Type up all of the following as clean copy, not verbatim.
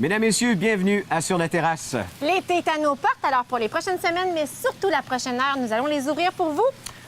Mesdames, Messieurs, bienvenue à Sur la terrasse. L'été est à nos portes, alors pour les prochaines semaines, mais surtout la prochaine heure, nous allons les ouvrir pour vous.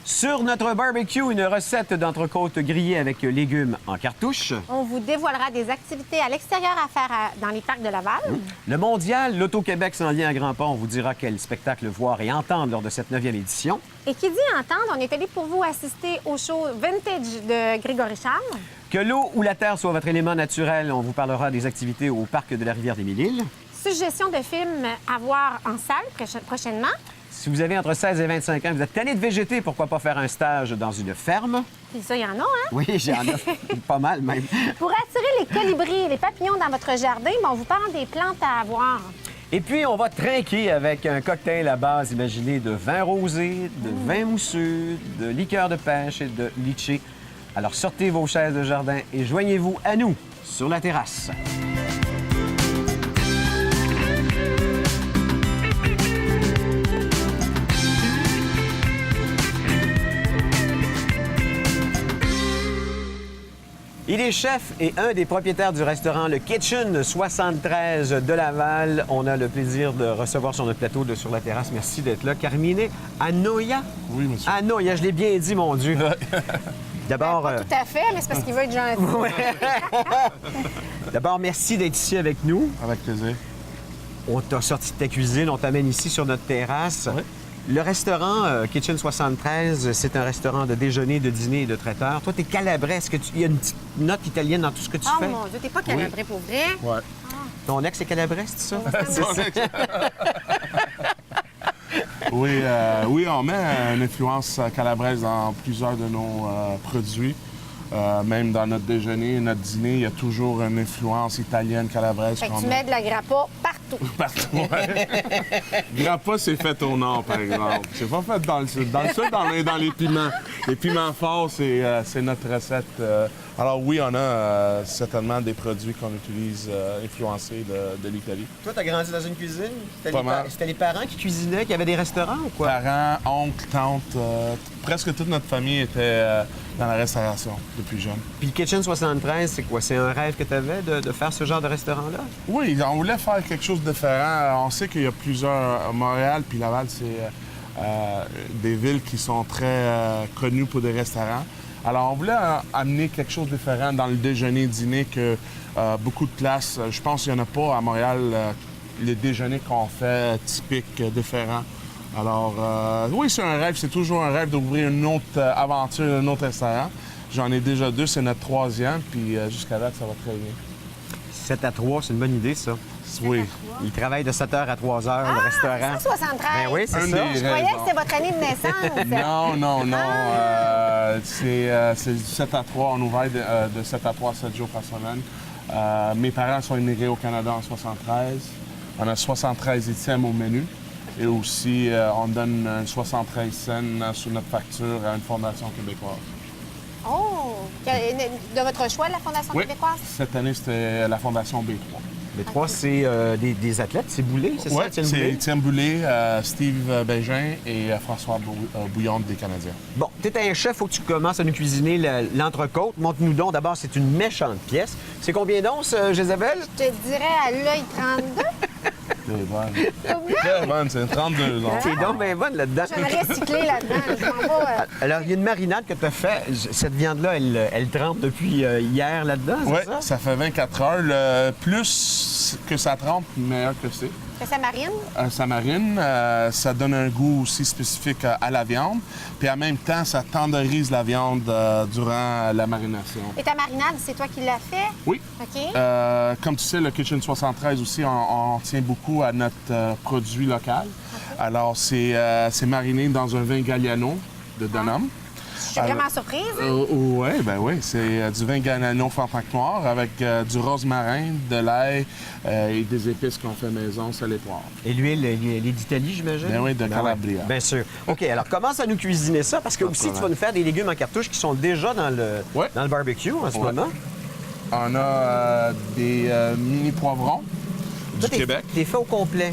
Sur notre barbecue, une recette d'entrecôte grillée avec légumes en cartouche. On vous dévoilera des activités à l'extérieur à faire dans les parcs de Laval. Le mondial, l'Auto-Québec s'en vient à grands pas. On vous dira quel spectacle voir et entendre lors de cette 9e édition. Et qui dit entendre, on est allé pour vous assister au show Vintage de Grégory Charles. Que l'eau ou la terre soit votre élément naturel, on vous parlera des activités au parc de la Rivière-des-Mille-Îles. Suggestion de films à voir en salle prochainement. Si vous avez entre 16 et 25 ans, vous êtes tanné de végéter, pourquoi pas faire un stage dans une ferme? Puis ça, il y en a, hein? Oui, j'en ai pas mal même. Pour attirer les colibris et les papillons dans votre jardin, on vous parle des plantes à avoir. Et puis, on va trinquer avec un cocktail à base imaginé de vin rosé, de vin mousseux, de liqueur de pêche et de litchi. Alors, sortez vos chaises de jardin et joignez-vous à nous sur la terrasse. Il est chef et un des propriétaires du restaurant Le Kitchen 73 de Laval. On a le plaisir de recevoir sur notre plateau de Sur la terrasse. Merci d'être là. Carmine Anoia? Oui, monsieur. Anoia, je l'ai bien dit, mon Dieu. D'abord... Pas tout à fait, mais c'est parce qu'il veut être gentil. D'abord, merci d'être ici avec nous. Avec plaisir. On t'a sorti de ta cuisine, on t'amène ici sur notre terrasse. Oui. Le restaurant Kitchen 73, c'est un restaurant de déjeuner, de dîner et de traiteur. Toi, t'es calabrais. Est-ce qu'il y a une petite note italienne dans tout ce que tu Oh fais? mon Dieu, t'es pas calabré pour vrai? Ouais. Ton ex est calabrais, c'est ça? Oui, on met une influence calabraise dans plusieurs de nos produits. Même dans notre déjeuner, notre dîner, il y a toujours une influence italienne calabraise. Fait que tu mets de la grappa partout. Partout, ouais. Grappa, c'est fait au nord, par exemple. C'est pas fait dans le sud. Dans le sud, on est dans les piments. Les piments forts, c'est notre recette. Alors oui, on a certainement des produits qu'on utilise influencés de l'Italie. Toi, t'as grandi dans une cuisine? Pas mal. C'était les parents qui cuisinaient, qui avaient des restaurants ou quoi? Parents, oncles, tantes, presque toute notre famille était dans la restauration depuis jeune. Puis le Kitchen 73, c'est quoi? C'est un rêve que t'avais de faire ce genre de restaurant-là? Oui, on voulait faire quelque chose de différent. On sait qu'il y a plusieurs... Montréal puis Laval, c'est des villes qui sont très connues pour des restaurants. Alors, on voulait amener quelque chose de différent dans le déjeuner-dîner que beaucoup de places, je pense qu'il n'y en a pas à Montréal, les déjeuners qu'on fait typiques, différents. Alors, oui, c'est un rêve. C'est toujours un rêve d'ouvrir une autre aventure, un autre restaurant. J'en ai déjà 2, c'est notre 3e, puis jusqu'à date, ça va très bien. 7 à 3, c'est une bonne idée, ça. Oui. Il travaille de 7 h à 3 h, le restaurant. 173. Ben oui, c'est Un ça. des- Je croyais que c'était votre année de naissance. Non. C'est du 7 à 3. On ouvre de 7 à 3, 7 jours par semaine. Mes parents sont immigrés au Canada en 73. On a 73 items au menu. Et aussi, on donne 73 cents sur notre facture à une fondation québécoise. Oh! De votre choix, la Fondation Oui, québécoise? cette année, c'était la fondation B3. Les 3, c'est des athlètes. C'est Boulay, c'est Oui, ça, Étienne c'est Boulay? Étienne Boulay, Steve Bégin et François Bouillon des Canadiens. Bon, t'es un chef, faut que tu commences à nous cuisiner l'entrecôte. Montre-nous donc. D'abord, c'est une méchante pièce. C'est combien d'onces, Jézabel? Je te dirais à l'œil 32. C'est bonne. Très bonne, c'est 32 ans. C'est donc bien bonne là-dedans. J'aimerais recycler là-dedans. Je m'en vais. Alors, il y a une marinade que tu as fait. Cette viande-là, elle trempe depuis hier là-dedans, Oui, c'est ça? ça fait 24 heures. Plus que ça trempe, meilleur que c'est. Que ça marine? Ça marine, ça donne un goût aussi spécifique à la viande. Puis en même temps, ça tenderise la viande durant la marination. Et ta marinade, c'est toi qui l'as fait? Oui. OK. Comme tu sais, le Kitchen 73 aussi, on tient beaucoup à notre produit local. Alors, c'est mariné dans un vin Galliano de Dunham. Je suis vraiment surprise. Oui, c'est du vin Galliano Frontenac noir avec du rosmarin, de l'ail et des épices qu'on fait maison, sel et poivre. Et l'huile, elle est d'Italie, j'imagine? Ben oui, de Ben Calabria. ouais, bien sûr. OK, alors commence à nous cuisiner ça, parce que Pas de aussi, tu vas problème. nous faire des légumes en cartouche qui sont déjà dans le barbecue en ce Ouais. moment. On a des mini poivrons du Toi, t'es- Québec. T'es fait au complet.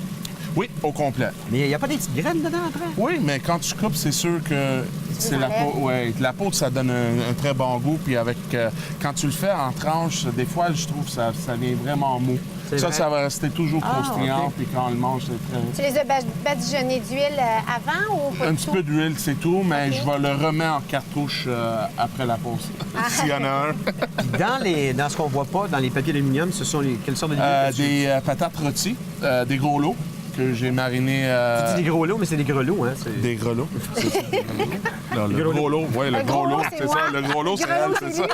Oui, au complet. Mais il n'y a pas des petites graines dedans après? Oui, mais quand tu coupes, c'est sûr que c'est la peau. Ouais, la peau, ça donne un très bon goût. Puis avec quand tu le fais en tranches, des fois, je trouve que ça vient vraiment mou. C'est vrai? Ça va rester toujours croustillant, OK. puis quand on le mange, c'est très... Tu les as badigeonnés d'huile avant ou pas Un du petit tout? peu d'huile, c'est tout, mais OK. je vais le remettre en cartouche après la pause, s'il y en a un. Puis dans ce qu'on voit pas, dans les papiers d'aluminium, ce sont quelles sortes de légumes? Des patates rôties, des gros lots que j'ai marinés. C'est des gros lots, mais c'est des grelots, hein? Des grelots. C'est ça. Non, le gros lot, oui, le gros lot, c'est ça. Le gros lot, c'est elle, c'est ça.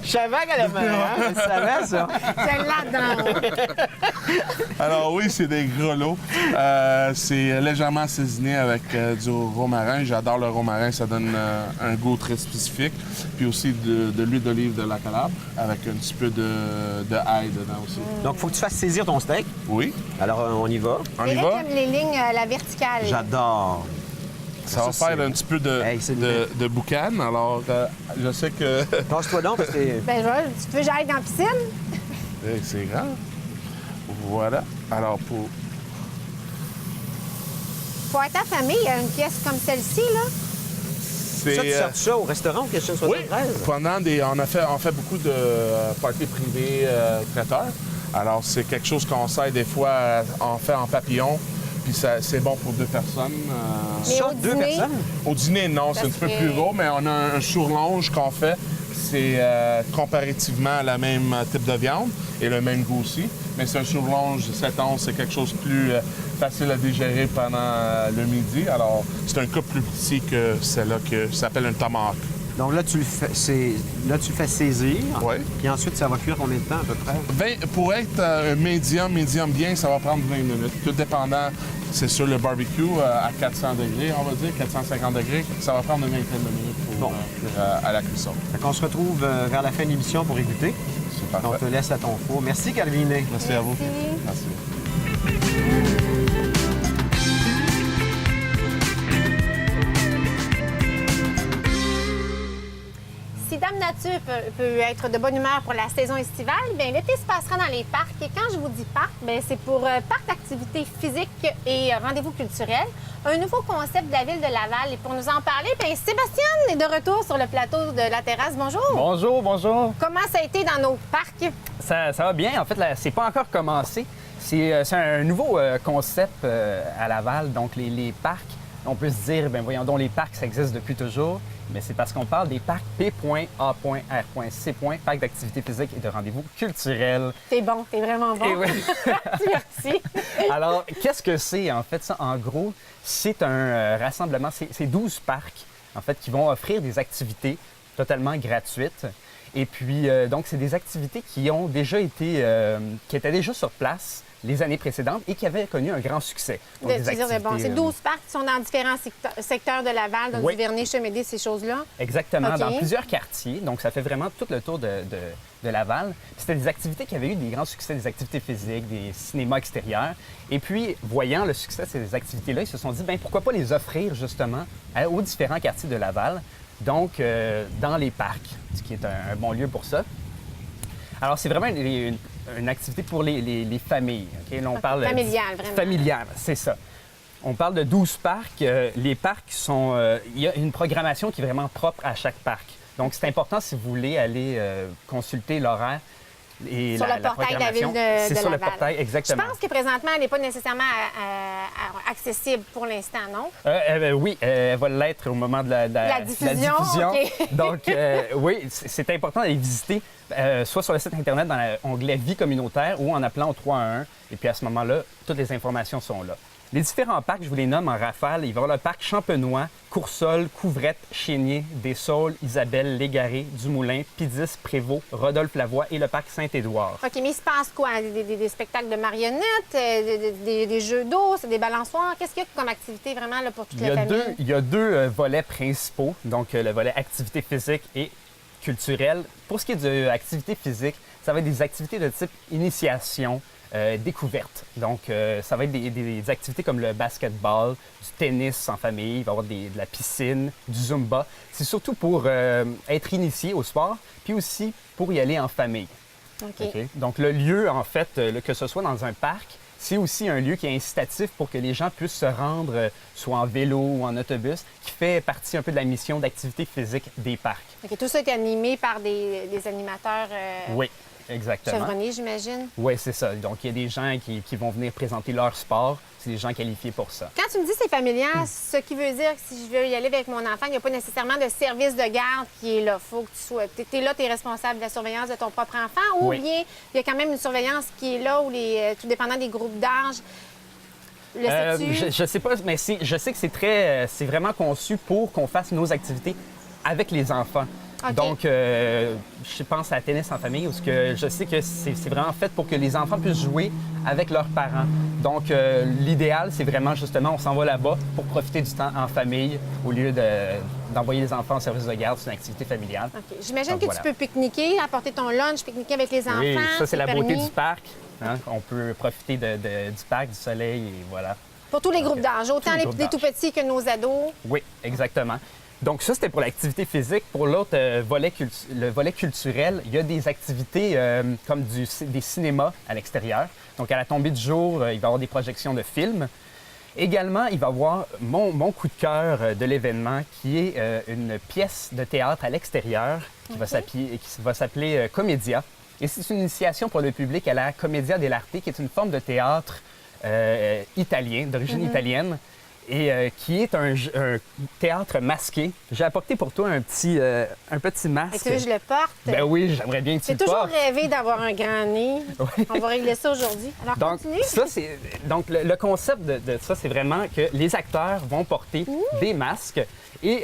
Je savais qu'elle aimait, hein? Je savais ça. C'est là-dedans. Alors oui, c'est des grelots. C'est légèrement assaisonné avec du romarin. J'adore le romarin, ça donne un goût très spécifique. Puis aussi de l'huile d'olive de la Calabre avec un petit peu de ail dedans aussi. Donc, il faut que tu fasses saisir ton steak. Oui, Alors, on y va. on y Eric va. aime les lignes, la verticale. J'adore. Ça va Ça, faire c'est- un petit peu Hey, c'est de boucan. Alors, je sais que Passe-toi donc, parce que c'est... Ben, tu veux que j'aille dans la piscine? Hey, c'est grand. Voilà. Alors, pour... Faut être affamé, il y a une pièce comme celle-ci, là. C'est, Ça, tu sors ça au restaurant au Kitchen oui, 73? pendant on fait beaucoup de parties privées traiteurs. Alors, c'est quelque chose qu'on sert des fois, on fait en papillon, puis c'est bon pour 2 personnes. Mais Ça, au 2 dîner- personnes? Au dîner, non, c'est un petit peu que- plus gros, mais on a un surlonge qu'on fait. C'est comparativement à la même type de viande et le même goût aussi. Mais c'est un surlonge 7 onces, c'est quelque chose de plus facile à digérer pendant le midi. Alors, c'est un couple plus petit que celle-là, que ça s'appelle un tomahawk. Donc là, tu le fais saisir. Oui. Puis ensuite, ça va cuire combien de temps, à peu près? Pour être un médium bien, ça va prendre 20 minutes. Tout dépendant, c'est sur le barbecue à 400 degrés, on va dire, 450 degrés. Ça va prendre une vingtaine de minutes pour, Bon. à la cuisson. Fait qu'on se retrouve vers la fin de l'émission pour y goûter. C'est On parfait. te laisse à ton four. Merci, Calvine. Merci à vous. Merci. Merci. Si Dame Nature peut être de bonne humeur pour la saison estivale, bien l'été se passera dans les parcs. Et quand je vous dis parc, bien c'est pour parc d'activités physiques et rendez-vous culturels. Un nouveau concept de la ville de Laval. Et pour nous en parler, bien Sébastien est de retour sur le plateau de la terrasse. Bonjour. Bonjour, bonjour. Comment ça a été dans nos parcs? Ça va bien. En fait, là, c'est pas encore commencé. C'est un nouveau concept à Laval. Donc, les parcs, on peut se dire, ben voyons donc, les parcs, ça existe depuis toujours. Mais c'est parce qu'on parle des parcs P.A.R.C. Parcs d'activités physiques et de rendez-vous culturels. T'es bon, t'es vraiment bon. Et oui. Merci. Alors, qu'est-ce que c'est, en fait, ça? En gros, c'est un rassemblement, c'est 12 parcs, en fait, qui vont offrir des activités totalement gratuites. Et puis, donc, c'est des activités qui ont déjà été, qui étaient déjà sur place les années précédentes et qui avaient connu un grand succès. Donc, des C'est activités, 12 parcs qui sont dans différents secteurs de Laval, dans Oui. Duvernay, Chemédé, ces choses-là. Exactement, OK. dans plusieurs quartiers. Donc, ça fait vraiment tout le tour de Laval. C'était des activités qui avaient eu des grands succès, des activités physiques, des cinémas extérieurs. Et puis, voyant le succès de ces activités-là, ils se sont dit, bien, pourquoi pas les offrir justement aux différents quartiers de Laval, donc dans les parcs, ce qui est un bon lieu pour ça. Alors, c'est vraiment une activité pour les familles. OK? Là, on parle Familiale, vraiment. Familiale, c'est ça. On parle de 12 parcs. Les parcs sont... il y a une programmation qui est vraiment propre à chaque parc. Donc, c'est important si vous voulez aller consulter l'horaire et Sur le portail de la ville programmation. de C'est sur le Laval. portail, Je exactement. pense que présentement, elle n'est pas nécessairement accessible pour l'instant, non? Oui, elle va l'être au moment de La diffusion, OK. Donc, oui, c'est important d'aller visiter, soit sur le site Internet dans l'onglet Vie communautaire ou en appelant au 311. Et puis à ce moment-là, toutes les informations sont là. Les différents parcs, je vous les nomme en rafale. Il va y avoir le parc Champenois, Coursol, Couvrette, Chénier, Des Saules, Isabelle, Légaré, Dumoulin, Pidis, Prévost, Rodolphe-Lavoie et le parc Saint-Édouard. OK, mais il se passe quoi? Des spectacles de marionnettes, des jeux d'eau, c'est des balançoires? Qu'est-ce qu'il y a comme activité vraiment là, pour toute la famille? Il y a deux volets principaux, donc le volet activité physique et culturelle. Pour ce qui est de activité physique, ça va être des activités de type initiation, découverte. Donc, ça va être des activités comme le basketball, du tennis en famille, il va y avoir de la piscine, du zumba. C'est surtout pour être initié au sport, puis aussi pour y aller en famille. OK. OK? Donc, le lieu, en fait, que ce soit dans un parc, c'est aussi un lieu qui est incitatif pour que les gens puissent se rendre soit en vélo ou en autobus, qui fait partie un peu de la mission d'activité physique des parcs. OK, tout ça est animé par des animateurs. Oui. Exactement. chevronnés, j'imagine. Oui, c'est ça. Donc, il y a des gens qui vont venir présenter leur sport. C'est des gens qualifiés pour ça. Quand tu me dis c'est familial, ce qui veut dire que si je veux y aller avec mon enfant, il n'y a pas nécessairement de service de garde qui est là. Il faut que tu sois. Tu es là, tu es responsable de la surveillance de ton propre enfant, ou Oui. bien il y a quand même une surveillance qui est là, où tout dépendant des groupes d'âge. Le sais-tu? Je sais pas, mais je sais que c'est vraiment conçu pour qu'on fasse nos activités avec les enfants. OK. Donc, je pense à tennis en famille, où je sais que c'est vraiment fait pour que les enfants puissent jouer avec leurs parents. Donc, l'idéal, c'est vraiment justement, on s'en va là-bas pour profiter du temps en famille au lieu d'envoyer les enfants en service de garde. C'est une activité familiale. OK. J'imagine Donc, que voilà. tu peux pique-niquer, apporter ton lunch, pique-niquer avec les enfants. Oui, ça, c'est la beauté permis. du parc. Hein. On peut profiter du parc, du soleil, et voilà. Pour tous les groupes OK. d'âge, autant Tous les les, groupes des tout d'âge. petits que nos ados. Oui, exactement. Donc ça, c'était pour l'activité physique. Pour l'autre le volet culturel, il y a des activités comme des cinémas à l'extérieur. Donc à la tombée du jour, il va y avoir des projections de films. Également, il va y avoir mon coup de cœur de l'événement, qui est une pièce de théâtre à l'extérieur qui va s'appeler Commedia. Et c'est une initiation pour le public à la Commedia dell'arte, qui est une forme de théâtre italien, d'origine italienne, et qui est un théâtre masqué. J'ai apporté pour toi un petit masque. Est-ce que je le porte? Ben oui, j'aimerais bien que tu J'ai le toujours portes. rêvé d'avoir un grand nez. Oui. On va régler ça aujourd'hui. Alors, Donc, continue. ça, donc le concept de ça, c'est vraiment que les acteurs vont porter des masques. Et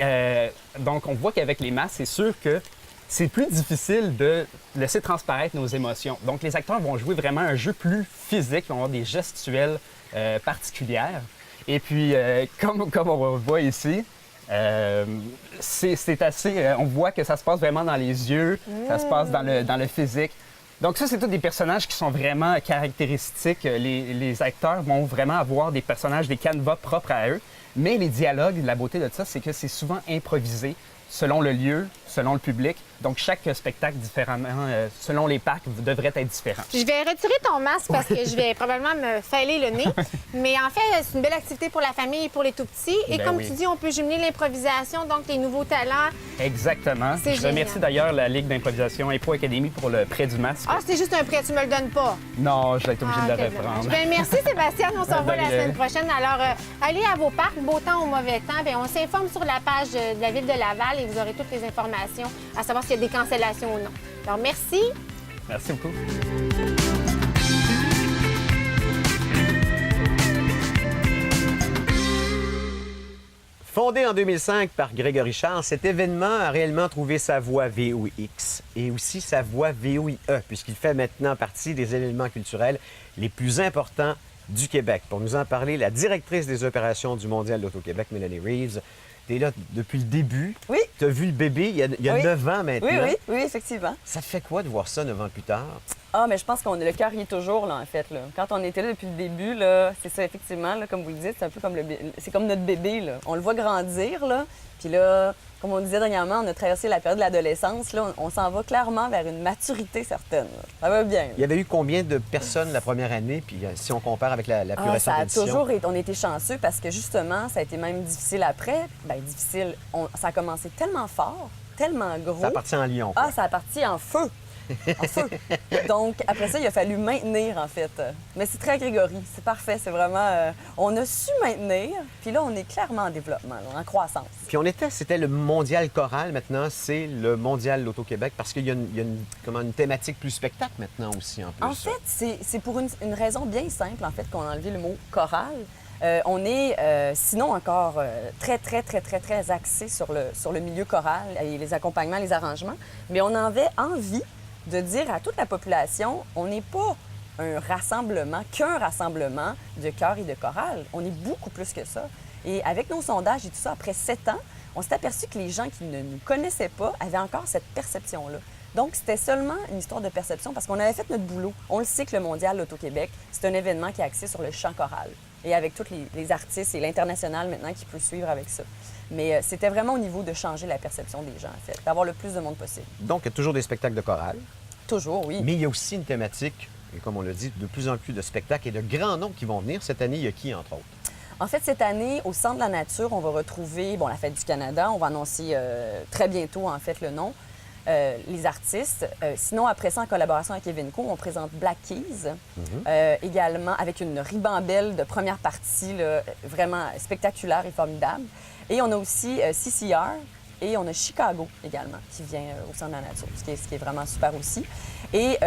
donc, on voit qu'avec les masques, c'est sûr que c'est plus difficile de laisser transparaître nos émotions. Donc, les acteurs vont jouer vraiment un jeu plus physique, ils vont avoir des gestuelles particulières. Et puis, comme on voit ici, c'est assez... on voit que ça se passe vraiment dans les yeux, ça se passe dans le physique. Donc ça, c'est tous des personnages qui sont vraiment caractéristiques. Les acteurs vont vraiment avoir des personnages, des canevas propres à eux. Mais les dialogues, la beauté de ça, c'est que c'est souvent improvisé selon le lieu, selon le public. Donc, chaque spectacle, différemment, selon les parcs, devrait être différent. Je vais retirer ton masque parce que je vais probablement me fêler le nez. Mais en fait, c'est une belle activité pour la famille et pour les tout-petits. Et Ben comme oui. tu dis, on peut jumeler l'improvisation, donc les nouveaux talents. Exactement. C'est Je remercie génial. d'ailleurs la Ligue d'improvisation Impro Academy pour le prêt du masque. Ah, c'est juste un prêt, tu me le donnes pas. Non, je vais être obligé Ah, de quel le dommage. reprendre. Ben, merci Sébastien, on se revoit la De rien. semaine prochaine. Alors, allez à vos parcs, beau temps ou mauvais temps. Bien, on s'informe sur la page de la Ville de Laval et vous aurez toutes les informations à savoir s'il y a des cancellations ou non. Alors, merci. Merci beaucoup. Fondé en 2005 par Grégory Charles, cet événement a réellement trouvé sa voie VOX et aussi sa voie VOIE, puisqu'il fait maintenant partie des événements culturels les plus importants du Québec. Pour nous en parler, la directrice des opérations du Mondial d'Auto-Québec, Mélanie Reeves. Tu es là depuis le début. Oui. Tu as vu le bébé il y a Oui. 9 ans maintenant. Oui, effectivement. Ça te fait quoi de voir ça 9 ans plus tard? Ah, mais je pense qu'on le cœur y est toujours, là, en fait. Là. Quand on était là depuis le début, là, c'est ça, effectivement, là, comme vous le dites, c'est un peu comme c'est comme notre bébé, là. On le voit grandir, là. Puis là, comme on disait dernièrement, on a traversé la période de l'adolescence, là. On s'en va clairement vers une maturité certaine, là. Ça va bien, là. Il y avait eu combien de personnes la première année? Puis si on compare avec la plus Ah, récente ça a édition? toujours été... On a été chanceux parce que, justement, ça a été même difficile après. Bien, difficile. Ça a commencé tellement fort, tellement gros. Ça appartient en Lyon. quoi. Ah, ça a parti en feu. En feu. Donc, après ça, il a fallu maintenir, en fait. Mais c'est très Grégory. C'est parfait. C'est vraiment... on a su maintenir. Puis là, on est clairement en développement, là, en croissance. Puis c'était le mondial choral. Maintenant, c'est le mondial l'Auto-Québec parce qu'il y a, une thématique plus spectacle maintenant aussi, en plus. En fait, c'est pour une raison bien simple, en fait, qu'on a enlevé le mot choral. On est, sinon encore, très axé sur le milieu choral et les accompagnements, les arrangements. Mais on avait envie de dire à toute la population, on n'est pas qu'un rassemblement de chœurs et de chorales. On est beaucoup plus que ça. Et avec nos sondages et tout ça, après 7 ans, on s'est aperçu que les gens qui ne nous connaissaient pas avaient encore cette perception-là. Donc, c'était seulement une histoire de perception parce qu'on avait fait notre boulot. On le sait que le Mondial l'Auto-Québec, c'est un événement qui est axé sur le chant choral. Et avec tous les artistes et l'international maintenant qui peut suivre avec ça. Mais c'était vraiment au niveau de changer la perception des gens, en fait, d'avoir le plus de monde possible. Donc, il y a toujours des spectacles de chorale. Toujours, oui. Mais il y a aussi une thématique, et comme on l'a dit, de plus en plus de spectacles et de grands noms qui vont venir. Cette année, il y a qui, entre autres? En fait, cette année, au Centre de la nature, on va retrouver, la Fête du Canada. On va annoncer très bientôt, en fait, le nom. les artistes. Sinon, après ça, en collaboration avec Evenco, on présente Black Keys, également avec une ribambelle de première partie, là, vraiment spectaculaire et formidable. Et on a aussi CCR et on a Chicago également qui vient au Centre de la Nature, ce qui est vraiment super aussi. Et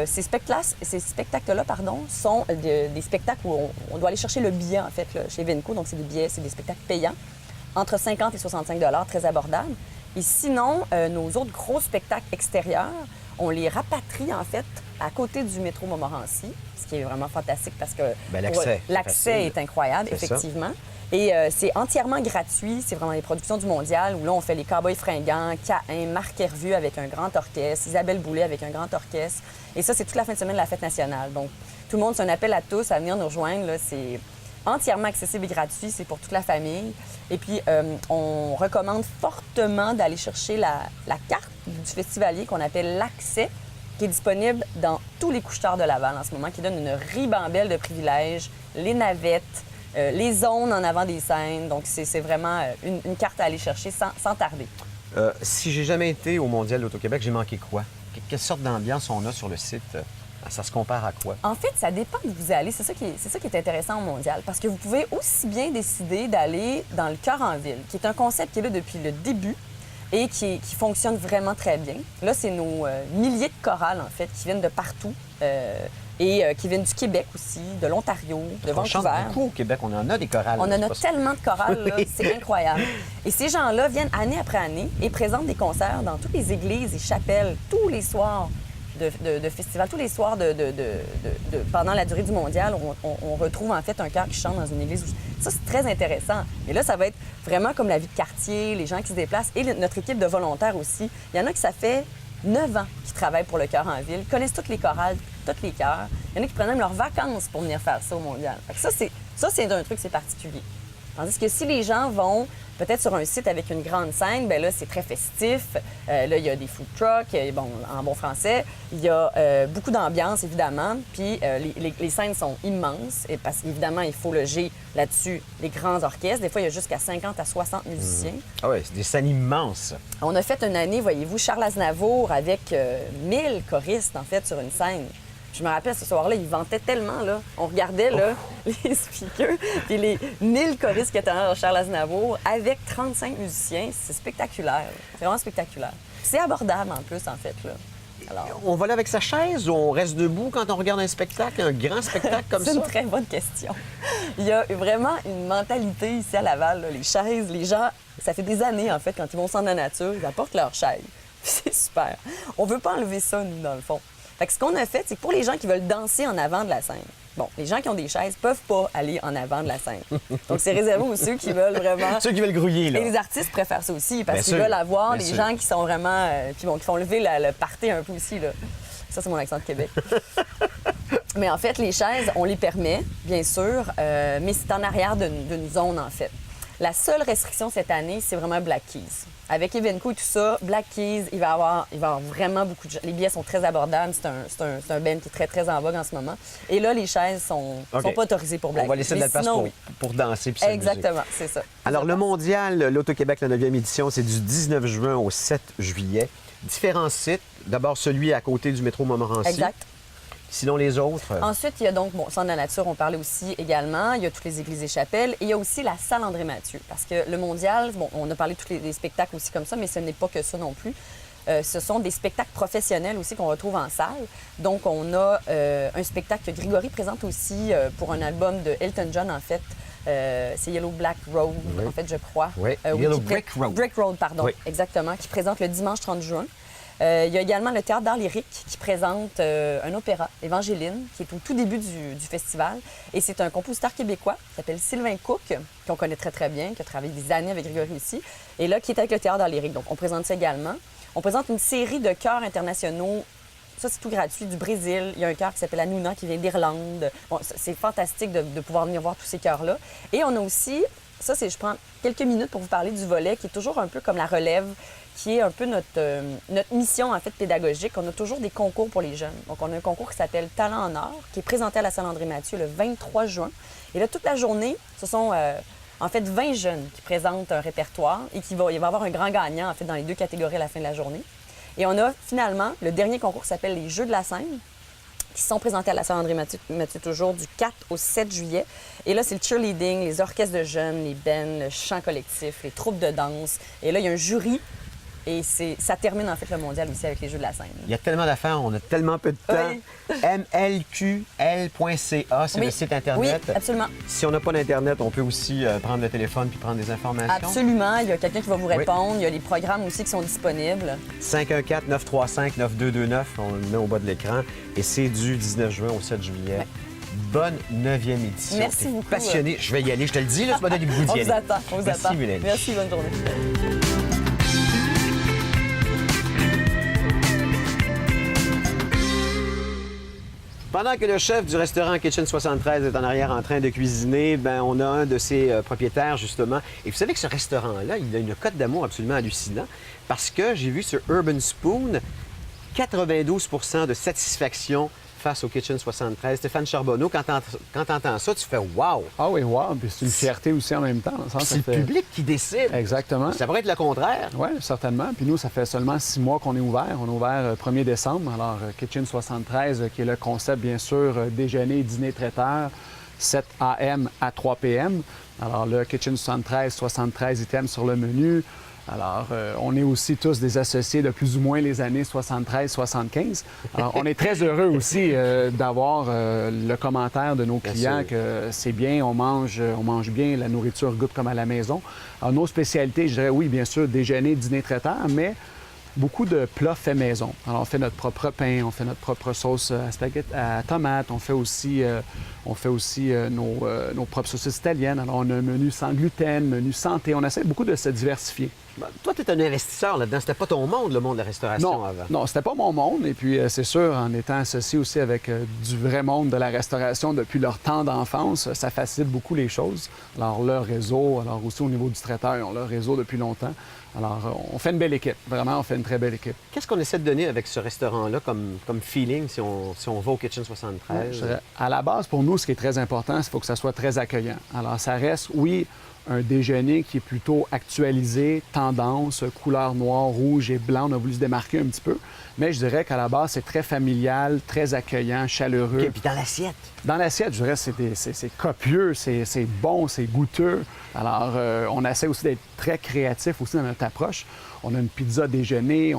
ces spectacles-là, sont des spectacles où on doit aller chercher le billet, en fait, là, chez Evenco. Donc, c'est des spectacles payants, entre 50 et 65 $, très abordables. Et sinon, nos autres gros spectacles extérieurs, on les rapatrie, en fait, à côté du métro Montmorency, ce qui est vraiment fantastique parce que l'accès est incroyable, effectivement. Et c'est entièrement gratuit. C'est vraiment les productions du Mondial où là, on fait les Cowboys fringants, Caïn, Marc Hervieux avec un grand orchestre, Isabelle Boulay avec un grand orchestre. Et ça, c'est toute la fin de semaine de la fête nationale. Donc, tout le monde, c'est un appel à tous à venir nous rejoindre. Là, c'est entièrement accessible et gratuit. C'est pour toute la famille. Et puis, on recommande fortement d'aller chercher la carte du festivalier qu'on appelle l'Accès, qui est disponible dans tous les couche-tard de Laval en ce moment, qui donne une ribambelle de privilèges, les navettes, les zones en avant des scènes. Donc, c'est vraiment une carte à aller chercher sans tarder. Si j'ai jamais été au Mondial d'Auto-Québec, j'ai manqué quoi? Quelle sorte d'ambiance on a sur le site? Ça se compare à quoi? En fait, ça dépend d'où vous allez. C'est ça qui est intéressant au Mondial. Parce que vous pouvez aussi bien décider d'aller dans le Cœur en Ville, qui est un concept qui est là depuis le début et qui fonctionne vraiment très bien. Là, c'est nos milliers de chorales, en fait, qui viennent de partout. Et qui viennent du Québec aussi, de l'Ontario, de Vancouver. On chante beaucoup au Québec, on en a des chorales. On en a tellement de chorales, là, c'est incroyable. Et ces gens-là viennent année après année et présentent des concerts dans toutes les églises et chapelles, tous les soirs de festival, tous les soirs pendant la durée du Mondial, on retrouve en fait un chœur qui chante dans une église. Ça, c'est très intéressant. Et là, ça va être vraiment comme la vie de quartier, les gens qui se déplacent et notre équipe de volontaires aussi. Il y en a qui ça fait 9 ans qui travaillent pour le Chœur en Ville, connaissent toutes les chorales, tous les chœurs. Il y en a qui prennent même leurs vacances pour venir faire ça au Mondial. Fait que ça, c'est un truc, c'est particulier. Tandis que si les gens vont peut-être sur un site avec une grande scène, bien là, c'est très festif. Là, il y a des food trucks, bon, en bon français. Il y a beaucoup d'ambiance, évidemment. Puis les scènes sont immenses, et parce qu'évidemment, il faut loger là-dessus les grands orchestres. Des fois, il y a jusqu'à 50 à 60 musiciens. Ah oui, c'est des scènes immenses. On a fait une année, voyez-vous, Charles Aznavour avec 1000 choristes, en fait, sur une scène. Je me rappelle, ce soir-là, ils vantaient tellement, là. On regardait, là, les speakers, puis les 1000 choristes qui étaient dans Charles Aznavour avec 35 musiciens. C'est spectaculaire. C'est vraiment spectaculaire. C'est abordable, en plus, en fait, là. Alors... On va là avec sa chaise ou on reste debout quand on regarde un spectacle, un grand spectacle comme ça? C'est une très bonne question. Il y a vraiment une mentalité ici à Laval, là. Les chaises, les gens, ça fait des années, en fait, quand ils vont au Centre de la Nature, ils apportent leur chaise. C'est super. On veut pas enlever ça, nous, dans le fond. Fait que ce qu'on a fait, c'est que pour les gens qui veulent danser en avant de la scène, bon, les gens qui ont des chaises peuvent pas aller en avant de la scène. Donc, c'est réservé aux ceux qui veulent vraiment... Ceux qui veulent grouiller, là. Et les artistes préfèrent ça aussi, parce Bien qu'ils sûr, veulent avoir bien les sûr. gens qui sont vraiment... qui font lever le party un peu aussi, là. Ça, c'est mon accent de Québec. Mais en fait, les chaises, on les permet, bien sûr, mais c'est en arrière d'une zone, en fait. La seule restriction cette année, c'est vraiment Black Keys. Avec Evenco et tout ça, Black Keys, il va y avoir vraiment beaucoup de gens. Les billets sont très abordables. C'est un band qui est très, très en vogue en ce moment. Et là, les chaises sont pas autorisées pour Black Keys. On va laisser de la place pour danser puis s'amuser. Exactement, c'est ça. Alors, le Mondial, l'Auto-Québec, la 9e édition, c'est du 19 juin au 7 juillet. Différents sites. D'abord, celui à côté du métro Montmorency. Exact. Sinon, les autres. Ensuite, il y a donc, Centre de la Nature, on parlait aussi également. Il y a toutes les églises et chapelles. Et il y a aussi la salle André-Mathieu. Parce que le Mondial, bon, on a parlé de tous les spectacles aussi comme ça, mais ce n'est pas que ça non plus. Ce sont des spectacles professionnels aussi qu'on retrouve en salle. Donc, on a un spectacle que Grégory présente aussi pour un album de Elton John, en fait. C'est Yellow Black Road, en fait, je crois. Oui, Yellow Brick Road. Brick Road, pardon, oui. Exactement, qui présente le dimanche 30 juin. Il y a également le Théâtre d'art lyrique qui présente un opéra, Évangéline, qui est au tout début du festival. Et c'est un compositeur québécois qui s'appelle Sylvain Cook, qu'on connaît très, très bien, qui a travaillé des années avec Grégory ici, et là, qui est avec le Théâtre d'art lyrique. Donc, on présente ça également. On présente une série de chœurs internationaux. Ça, c'est tout gratuit, du Brésil. Il y a un chœur qui s'appelle Hanouna, qui vient d'Irlande. Bon, c'est fantastique de pouvoir venir voir tous ces chœurs-là. Et on a aussi, je prends quelques minutes pour vous parler du volet, qui est toujours un peu comme la relève, qui est un peu notre mission, en fait, pédagogique. On a toujours des concours pour les jeunes. Donc, on a un concours qui s'appelle Talent en or, qui est présenté à la salle André-Mathieu le 23 juin. Et là, toute la journée, ce sont en fait 20 jeunes qui présentent un répertoire et il va y avoir un grand gagnant, en fait, dans les deux catégories à la fin de la journée. Et on a finalement le dernier concours qui s'appelle les Jeux de la scène, qui sont présentés à la Saint-André-Mathieu toujours du 4 au 7 juillet. Et là, c'est le cheerleading, les orchestres de jeunes, les bands, le chant collectif, les troupes de danse. Et là, il y a un jury. Et ça termine en fait le mondial aussi avec les Jeux de la scène. Il y a tellement d'affaires, on a tellement peu de temps. Oui. mlql.ca, c'est Oui. le site Internet. Oui, absolument. Si on n'a pas d'Internet, on peut aussi prendre le téléphone puis prendre des informations. Absolument. Il y a quelqu'un qui va vous répondre. Il y a les programmes aussi qui sont disponibles. 514-935-9229, on le met au bas de l'écran. Et c'est du 19 juin au 7 juillet. Ouais. Bonne 9e édition. Merci T'es beaucoup. passionné. Je vais y aller, je te le dis, là, tu m'as donné le goût d'y On aller. vous attend. On vous Merci, attend. Mélanie. Merci, bonne journée. Pendant que le chef du restaurant Kitchen 73 est en arrière en train de cuisiner, ben on a un de ses propriétaires, justement. Et vous savez que ce restaurant-là, il a une cote d'amour absolument hallucinante parce que j'ai vu sur Urban Spoon 92 de satisfaction face au Kitchen 73. Stéphane Charbonneau, quand t'entends ça, tu fais « wow ». Ah oui, wow. Puis c'est une fierté aussi en même temps. dans le sens que C'est le ça fait- public qui décide. Exactement. Ça pourrait être le contraire. Oui, certainement. Puis nous, ça fait seulement 6 mois qu'on est ouvert. On est ouvert 1er décembre. Alors, Kitchen 73, qui est le concept, bien sûr, déjeuner, dîner, traiteur, 7 a.m. à 3 p.m. Alors, le Kitchen 73, 73 items sur le menu. Alors, on est aussi tous des associés de plus ou moins les années 73-75. Alors, on est très heureux aussi d'avoir le commentaire de nos clients sûr. que c'est bien, on mange bien, la nourriture goûte comme à la maison. Alors, nos spécialités, je dirais oui, bien sûr, déjeuner, dîner, traiteur, mais beaucoup de plats faits maison. Alors, on fait notre propre pain, on fait notre propre sauce à spaghetti, à tomates, on fait aussi nos propres saucisses italiennes. Alors, on a un menu sans gluten, menu santé. On essaie beaucoup de se diversifier. Ben, toi, tu es un investisseur là-dedans. C'était pas ton monde, le monde de la restauration Non, avant. non, c'était pas mon monde. Et puis, c'est sûr, en étant associé aussi avec du vrai monde de la restauration depuis leur temps d'enfance, ça facilite beaucoup les choses. Alors, leur réseau, alors aussi au niveau du traiteur, ils ont leur réseau depuis longtemps. Alors, on fait une belle équipe. Vraiment, on fait une très belle équipe. Qu'est-ce qu'on essaie de donner avec ce restaurant-là comme feeling si on va au Kitchen 73? Je dirais, à la base, pour nous, ce qui est très important, c'est qu'il faut que ça soit très accueillant. Alors, ça reste, oui, un déjeuner qui est plutôt actualisé, tendance, couleur noire, rouge et blanc. On a voulu se démarquer un petit peu. Mais je dirais qu'à la base, c'est très familial, très accueillant, chaleureux. OK, puis dans l'assiette. Dans l'assiette, je dirais, c'est copieux, c'est bon, c'est goûteux. Alors, on essaie aussi d'être très créatif aussi dans notre approche. On a une pizza déjeuner,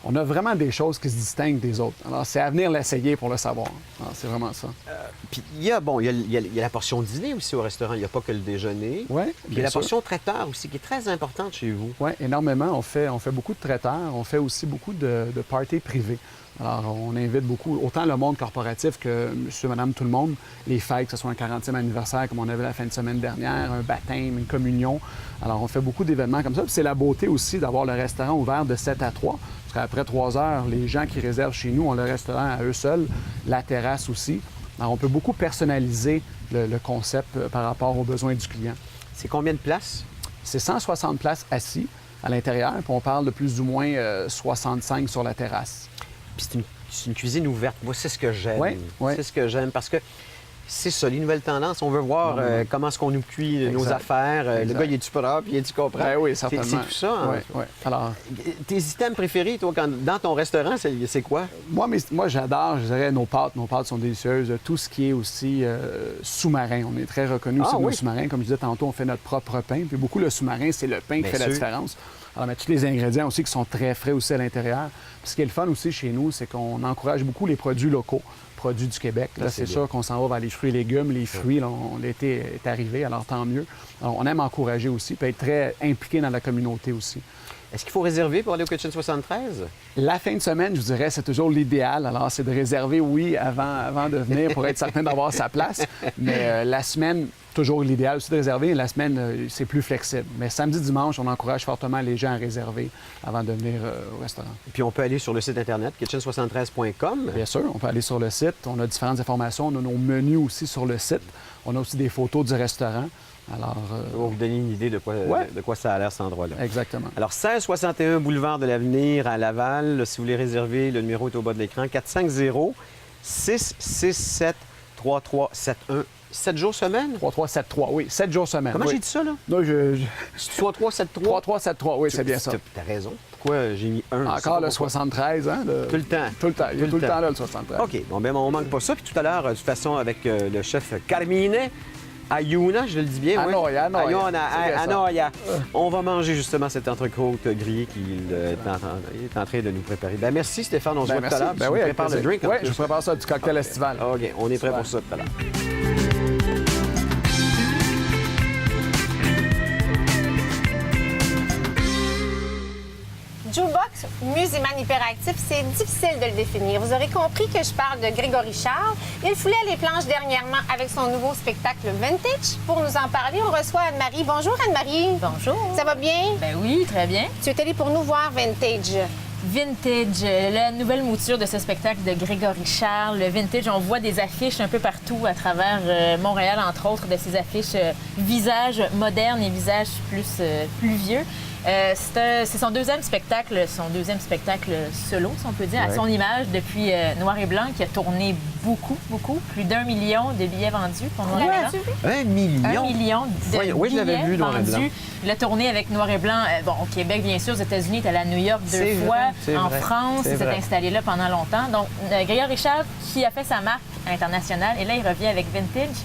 on a vraiment des choses qui se distinguent des autres. Alors, c'est à venir l'essayer pour le savoir. Alors, c'est vraiment ça. Puis il y a la portion dîner aussi au restaurant. Il n'y a pas que le déjeuner. Oui, Puis il y a bien la sûr. portion traiteur aussi, qui est très importante chez vous. Oui, énormément. On fait beaucoup de traiteurs. On fait aussi beaucoup de parties privées. Alors, on invite beaucoup, autant le monde corporatif que monsieur, madame, tout le monde. Les fêtes, que ce soit un 40e anniversaire, comme on avait la fin de semaine dernière, un baptême, une communion. Alors, on fait beaucoup d'événements comme ça. Puis c'est la beauté aussi d'avoir le restaurant ouvert de 7 à 3. Parce qu'après 3 heures, les gens qui réservent chez nous ont le restaurant à eux seuls, la terrasse aussi. Alors, on peut beaucoup personnaliser le concept par rapport aux besoins du client. C'est combien de places? C'est 160 places assis à l'intérieur, puis on parle de plus ou moins 65 sur la terrasse. Puis c'est une cuisine ouverte. Moi, c'est ce que j'aime. Ouais, ouais. C'est ce que j'aime parce que c'est ça, les nouvelles tendances. On veut voir comment est-ce qu'on nous cuit nos Exact. affaires. Le Exact. gars, il est-tu propre? Il est-tu comprend? Ben oui, certainement. C'est tout ça. hein? Oui, oui. Alors, Tes items préférés, toi, dans ton restaurant, c'est quoi? moi j'adore, je dirais, nos pâtes. Nos pâtes sont délicieuses. Tout ce qui est aussi sous-marin. On est très reconnus aussi Ah, de nos oui. sous-marins. Comme je disais tantôt, on fait notre propre pain. Puis beaucoup, le sous-marin, c'est le pain qui Bien fait la sûr. différence. Alors, mais tous les ingrédients aussi qui sont très frais aussi à l'intérieur. Puis ce qui est le fun aussi chez nous, c'est qu'on encourage beaucoup les produits locaux, produits du Québec. Là, Ça, c'est c'est sûr qu'on s'en va vers les fruits et légumes. Les fruits, là, l'été est arrivé, alors tant mieux. Alors, on aime encourager aussi, puis être très impliqué dans la communauté aussi. Est-ce qu'il faut réserver pour aller au Kitchen 73? La fin de semaine, je vous dirais, c'est toujours l'idéal. Alors, c'est de réserver, oui, avant de venir pour être certain d'avoir sa place. Mais la semaine, toujours l'idéal aussi de réserver. La semaine, c'est plus flexible. Mais samedi, dimanche, on encourage fortement les gens à réserver avant de venir au restaurant. Puis on peut aller sur le site Internet, kitchen73.com. Bien sûr, on peut aller sur le site. On a différentes informations. On a nos menus aussi sur le site. On a aussi des photos du restaurant. Alors, Pour vous donner une idée de quoi, Ouais. de quoi ça a l'air, cet endroit-là. exactement. Alors, 1661 Boulevard de l'Avenir à Laval. Si vous voulez réserver, le numéro est au bas de l'écran. 450-667-3371. 7 jours semaine? 3373, oui. 7 jours semaine. Comment oui. j'ai dit ça, là? Non, 3373? 3373, oui, c'est bien ça. T'as raison. fois, j'ai mis 1. Encore le 73, hein? Tout le temps. Tout le temps. Il est tout le temps là, le 73. OK. Bon, ben on manque pas ça. Puis tout à l'heure, de toute façon, avec le chef Carmine Ayuna, je le dis bien, oui. Anoia. On va manger justement cette entrecôte grillée qu'il est en train de nous préparer. Ben merci Stéphane, on se voit tout à l'heure. Ben oui, tu prépares le drink. Oui, je prépare ça, du cocktail estival. OK, on est prêt pour ça tout à l'heure. Jukebox Musiman hyperactif, c'est difficile de le définir. Vous aurez compris que je parle de Grégory Charles. Il foulait les planches dernièrement avec son nouveau spectacle Vintage. Pour nous en parler, on reçoit Anne-Marie. Bonjour Anne-Marie. Bonjour. Ça va bien? Ben oui, très bien. Tu es allée pour nous voir Vintage. Vintage, la nouvelle mouture de ce spectacle de Grégory Charles. Le Vintage, on voit des affiches un peu partout à travers Montréal, entre autres, de ces affiches visages modernes et visages plus vieux. C'est son deuxième spectacle solo, si on peut dire, à son image depuis Noir et Blanc, qui a tourné beaucoup, plus d'1 million de billets vendus pour Noir et Blanc. 1 million? 1 million de billets oui, je l'avais vu, Noir et Blanc. vendus. Il a tourné avec Noir et Blanc, au Québec, bien sûr, aux États-Unis, il est allé à New York deux fois, en France, il s'est installé là pendant longtemps. Donc, Grégory Charles, qui a fait sa marque internationale, et là, il revient avec Vintage.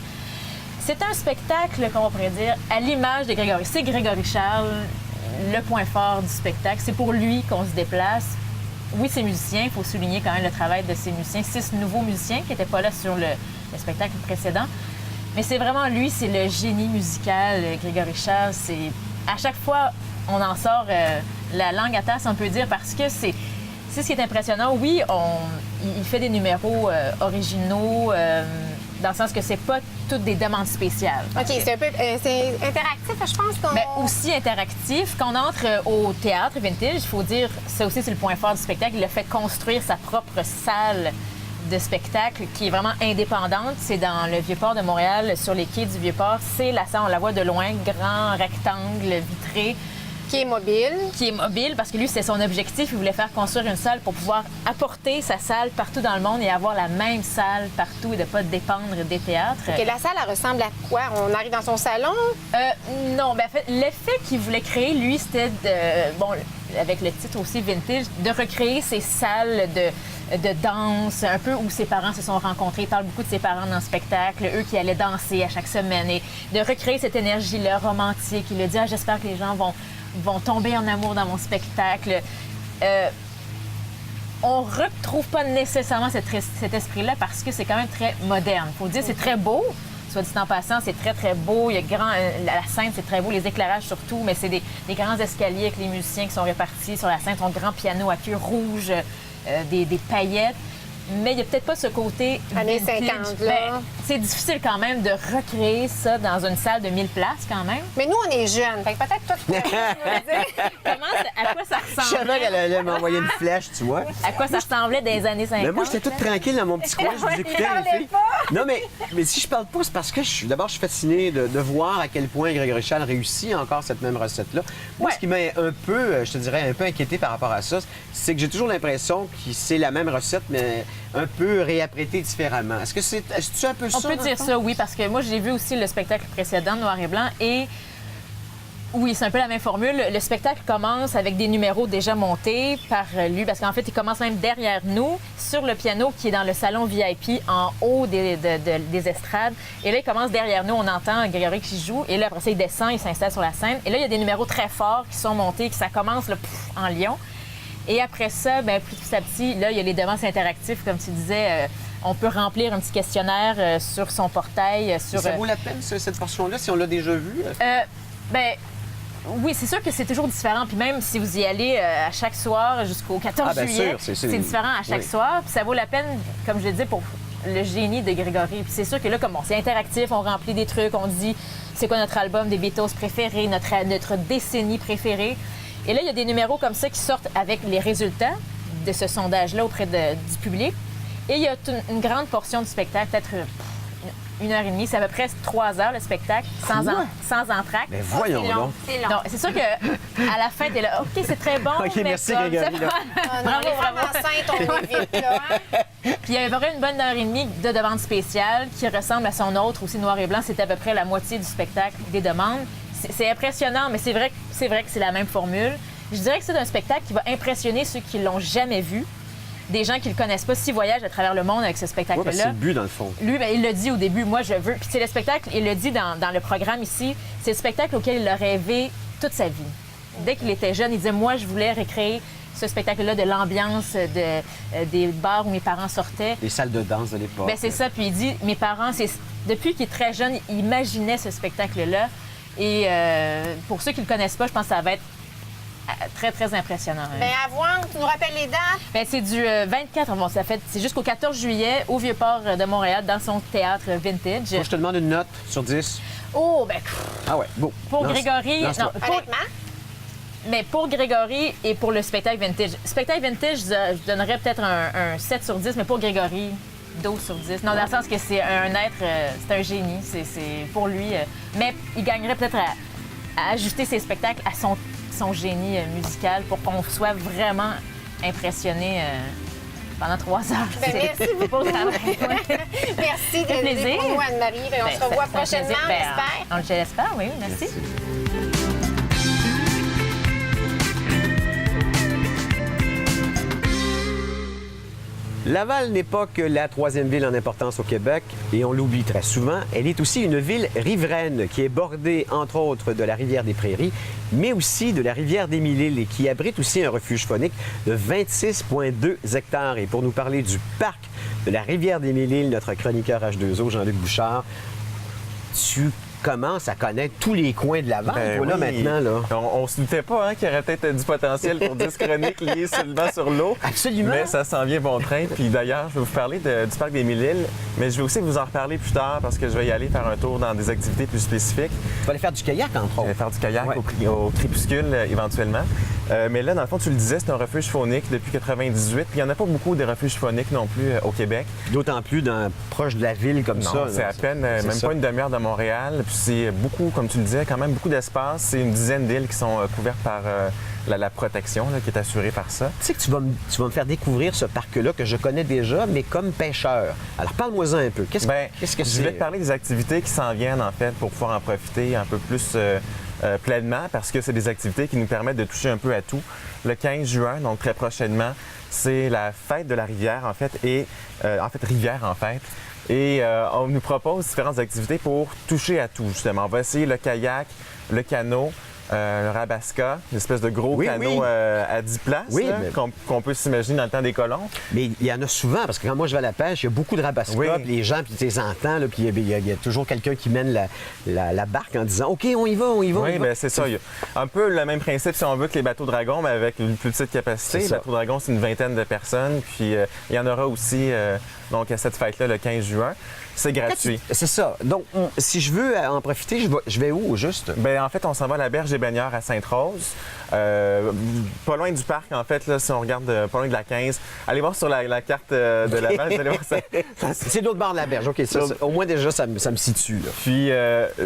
C'est un spectacle, qu'on pourrait dire, à l'image de Grégory. C'est Grégory Charles, le point fort du spectacle. C'est pour lui qu'on se déplace. Oui, c'est musicien. Il faut souligner quand même le travail de ces musiciens. 6 nouveaux musiciens qui n'étaient pas là sur le spectacle précédent. Mais c'est vraiment lui, c'est le génie musical, Grégory Charles. À chaque fois, on en sort la langue à tasse, on peut dire, parce que c'est ce qui est impressionnant. Oui, il fait des numéros originaux, dans le sens que c'est pas toutes des demandes spéciales. OK, c'est un peu c'est interactif, je pense. Bien, aussi interactif. Quand on entre au théâtre Vintage, il faut dire, ça aussi, c'est le point fort du spectacle. Il a fait construire sa propre salle de spectacle qui est vraiment indépendante. C'est dans le Vieux-Port de Montréal, sur les quais du Vieux-Port. C'est la salle, on la voit de loin, grand rectangle vitré. Qui est mobile. Qui est mobile, parce que lui, c'était son objectif. Il voulait faire construire une salle pour pouvoir apporter sa salle partout dans le monde et avoir la même salle partout et de ne pas dépendre des théâtres. OK, la salle, elle ressemble à quoi? On arrive dans son salon? Non, bien, en fait, l'effet qu'il voulait créer, lui, c'était avec le titre aussi Vintage, de recréer ces salles de danse, un peu où ses parents se sont rencontrés. Il parle beaucoup de ses parents dans le spectacle, eux qui allaient danser à chaque semaine, et de recréer cette énergie-là romantique. Il a dit, j'espère que les gens vont tomber en amour dans mon spectacle. On ne retrouve pas nécessairement cet esprit-là parce que c'est quand même très moderne. Il faut dire, c'est très beau. Soit dit en passant, c'est très, très beau. Il y a la scène, c'est très beau, les éclairages surtout, mais c'est des grands escaliers avec les musiciens qui sont répartis sur la scène, son grand piano à queue rouge, des paillettes. Mais il n'y a peut-être pas ce côté années vintage. 50, là. C'est difficile quand même de recréer ça dans une salle de 1000 places quand même. Mais nous, on est jeunes. Fait que peut-être toi, tu peux nous dire à quoi ça Je savais ressemblait. qu'elle allait m'envoyer une flèche, tu vois. À quoi ça ressemblait des années 50. Mais moi, j'étais toute tranquille dans mon petit coin, je vous écoutais, les filles. Non, mais si je parle pas, c'est parce que d'abord, je suis fasciné de voir à quel point Grégory Charles réussit encore cette même recette-là. Moi, ce qui m'a un peu, je te dirais, un peu inquiété par rapport à ça, c'est que j'ai toujours l'impression que c'est la même recette, mais un peu réapprêtée différemment. Est-ce que c'est un peu ça? On peut dire ça, oui, parce que moi, j'ai vu aussi le spectacle précédent, Noir et Blanc, et oui, c'est un peu la même formule. Le spectacle commence avec des numéros déjà montés par lui, parce qu'en fait, il commence même derrière nous, sur le piano qui est dans le salon VIP, en haut des estrades. Et là, il commence derrière nous, on entend Grégory qui joue, et là, après ça, il descend, il s'installe sur la scène. Et là, il y a des numéros très forts qui sont montés, ça commence là, en lion. Et après ça, bien, petit à petit, là, il y a les devances interactives, comme tu disais. On peut remplir un petit questionnaire sur son portail. Ça vaut la peine, cette portion-là, si on l'a déjà vue? Bien, oui, c'est sûr que c'est toujours différent. Puis même si vous y allez à chaque soir jusqu'au 14 juillet, c'est différent à chaque soir. Puis ça vaut la peine, comme je l'ai dit, pour le génie de Grégory. Puis c'est sûr que là, comme c'est interactif, on remplit des trucs, on dit c'est quoi notre album des Beatles préféré, notre décennie préférée. Et là, il y a des numéros comme ça qui sortent avec les résultats de ce sondage-là auprès du public. Et il y a une grande portion du spectacle, peut-être 1h30, c'est à peu près 3 heures le spectacle, sans entracte. Mais voyons donc. C'est long. Non, c'est sûr qu'à la fin, t'es là, OK, c'est très bon. OK, mais merci, comme, Grégory, là. Les femmes enceintes, on va vite, là. Hein? Puis il y avait à peu près une bonne heure et demie de demande spéciale qui ressemble à son autre, aussi Noir et Blanc. C'était à peu près la moitié du spectacle des demandes. C'est impressionnant, mais c'est vrai que c'est la même formule. Je dirais que c'est un spectacle qui va impressionner ceux qui l'ont jamais vu. Des gens qui le connaissent pas, s'ils voyagent à travers le monde avec ce Ouais, spectacle-là. parce que c'est le but, dans le fond. Lui, ben, il l'a dit au début, moi, je veux. Puis c'est le spectacle, il le dit dans le programme ici, c'est le spectacle auquel il a rêvé toute sa vie. Dès qu'il était jeune, il disait, moi, je voulais recréer ce spectacle-là de l'ambiance des bars où mes parents sortaient. Les salles de danse de l'époque. Ben c'est ça. Puis il dit, mes parents, depuis qu'il est très jeune, il imaginait ce spectacle-là. Et pour ceux qui le connaissent pas, je pense que ça va être très, très impressionnant. Hein. Bien, à voir, tu nous rappelles les dates? Ben, c'est du 24, bon, c'est jusqu'au 14 juillet au Vieux-Port de Montréal, dans son théâtre Vintage. Moi, je te demande une note sur 10. Oh, ben, Ah ouais, bon. pour Lance- Grégory, lance-toi. Honnêtement? mais pour Grégory et pour le spectacle Vintage. Spectacle Vintage, je donnerais peut-être un 7 sur 10, mais pour Grégory, 12 sur 10. Non, dans le sens que c'est un être, c'est un génie, c'est pour lui. Mais il gagnerait peut-être à ajuster ses spectacles à son génie musical pour qu'on soit vraiment impressionné pendant 3 heures. Ben, merci beaucoup. Pour le travail. Merci fait d'être plaisir. pour nous, Anne-Marie. Ben, on Ben, se ça revoit fait un prochainement, plaisir. Ben, j'espère. je l'espère, oui, merci. Laval n'est pas que la troisième ville en importance au Québec, et on l'oublie très souvent. Elle est aussi une ville riveraine qui est bordée, entre autres, de la rivière des Prairies, mais aussi de la rivière des Mille-Îles et qui abrite aussi un refuge faunique de 26,2 hectares. Et pour nous parler du parc de la rivière des Mille-Îles, notre chroniqueur H2O, Jean-Luc Bouchard, tu commences à connaître tous les coins de Laval, Ben toi, là, oui. maintenant, là. On se doutait pas hein, qu'il y aurait peut-être du potentiel pour 10 chroniques liées seulement sur l'eau. Absolument. Mais ça s'en vient bon train. Puis d'ailleurs, je vais vous parler du parc des Mille-Îles, mais je vais aussi vous en reparler plus tard parce que je vais y aller faire un tour dans des activités plus spécifiques. Tu vas aller faire du kayak, entre Je vais autres. faire du kayak Ouais. au crépuscule éventuellement. Mais là, dans le fond, tu le disais, c'est un refuge faunique depuis 98. Puis il n'y en a pas beaucoup des refuges fauniques non plus au Québec. D'autant plus proche de la ville comme ça. Non, c'est là. à peine, C'est même ça. pas une demi-heure de Montréal. Puis c'est beaucoup, comme tu le disais, quand même beaucoup d'espace. C'est une dizaine d'îles qui sont couvertes par la protection là, qui est assurée par ça. Tu sais que tu vas me faire découvrir ce parc-là que je connais déjà, mais comme pêcheur. Alors, parle-moi-en un peu. Qu'est-ce que Je c'est? voulais te parler des activités qui s'en viennent, en fait, pour pouvoir en profiter un peu plus pleinement, parce que c'est des activités qui nous permettent de toucher un peu à tout. Le 15 juin, donc très prochainement, c'est la fête de la rivière, en fait, et rivière, en fait. Et on nous propose différentes activités pour toucher à tout, justement. On va essayer le kayak, le canot, le rabasca, une espèce de gros Oui, canot oui. à 10 places Oui, là, mais- qu'on peut s'imaginer dans le temps des colons. Mais il y en a souvent, parce que quand moi je vais à la pêche, il y a beaucoup de rabasca, Oui. puis les gens, puis tu les entends, là, puis il y a toujours quelqu'un qui mène la barque en disant « OK, on y va, on y va, on y Oui, va. bien, c'est ça. Il y a un peu le même principe, si on veut, que les bateaux dragons, mais avec une plus petite capacité. C'est Les ça. bateaux dragons, c'est une vingtaine de personnes. Puis il y en aura aussi donc à cette fête-là le 15 juin. C'est gratuit. C'est ça. Donc, si je veux en profiter, je vais où, au juste? Ben, en fait, on s'en va à la berge des baigneurs à Sainte-Rose. Pas loin du parc, en fait, là, si on regarde pas loin de la 15. Allez voir sur la carte de la berge, vous allez voir ça. C'est l'autre bord de la berge. OK, au moins déjà, ça me situe. Là. Puis,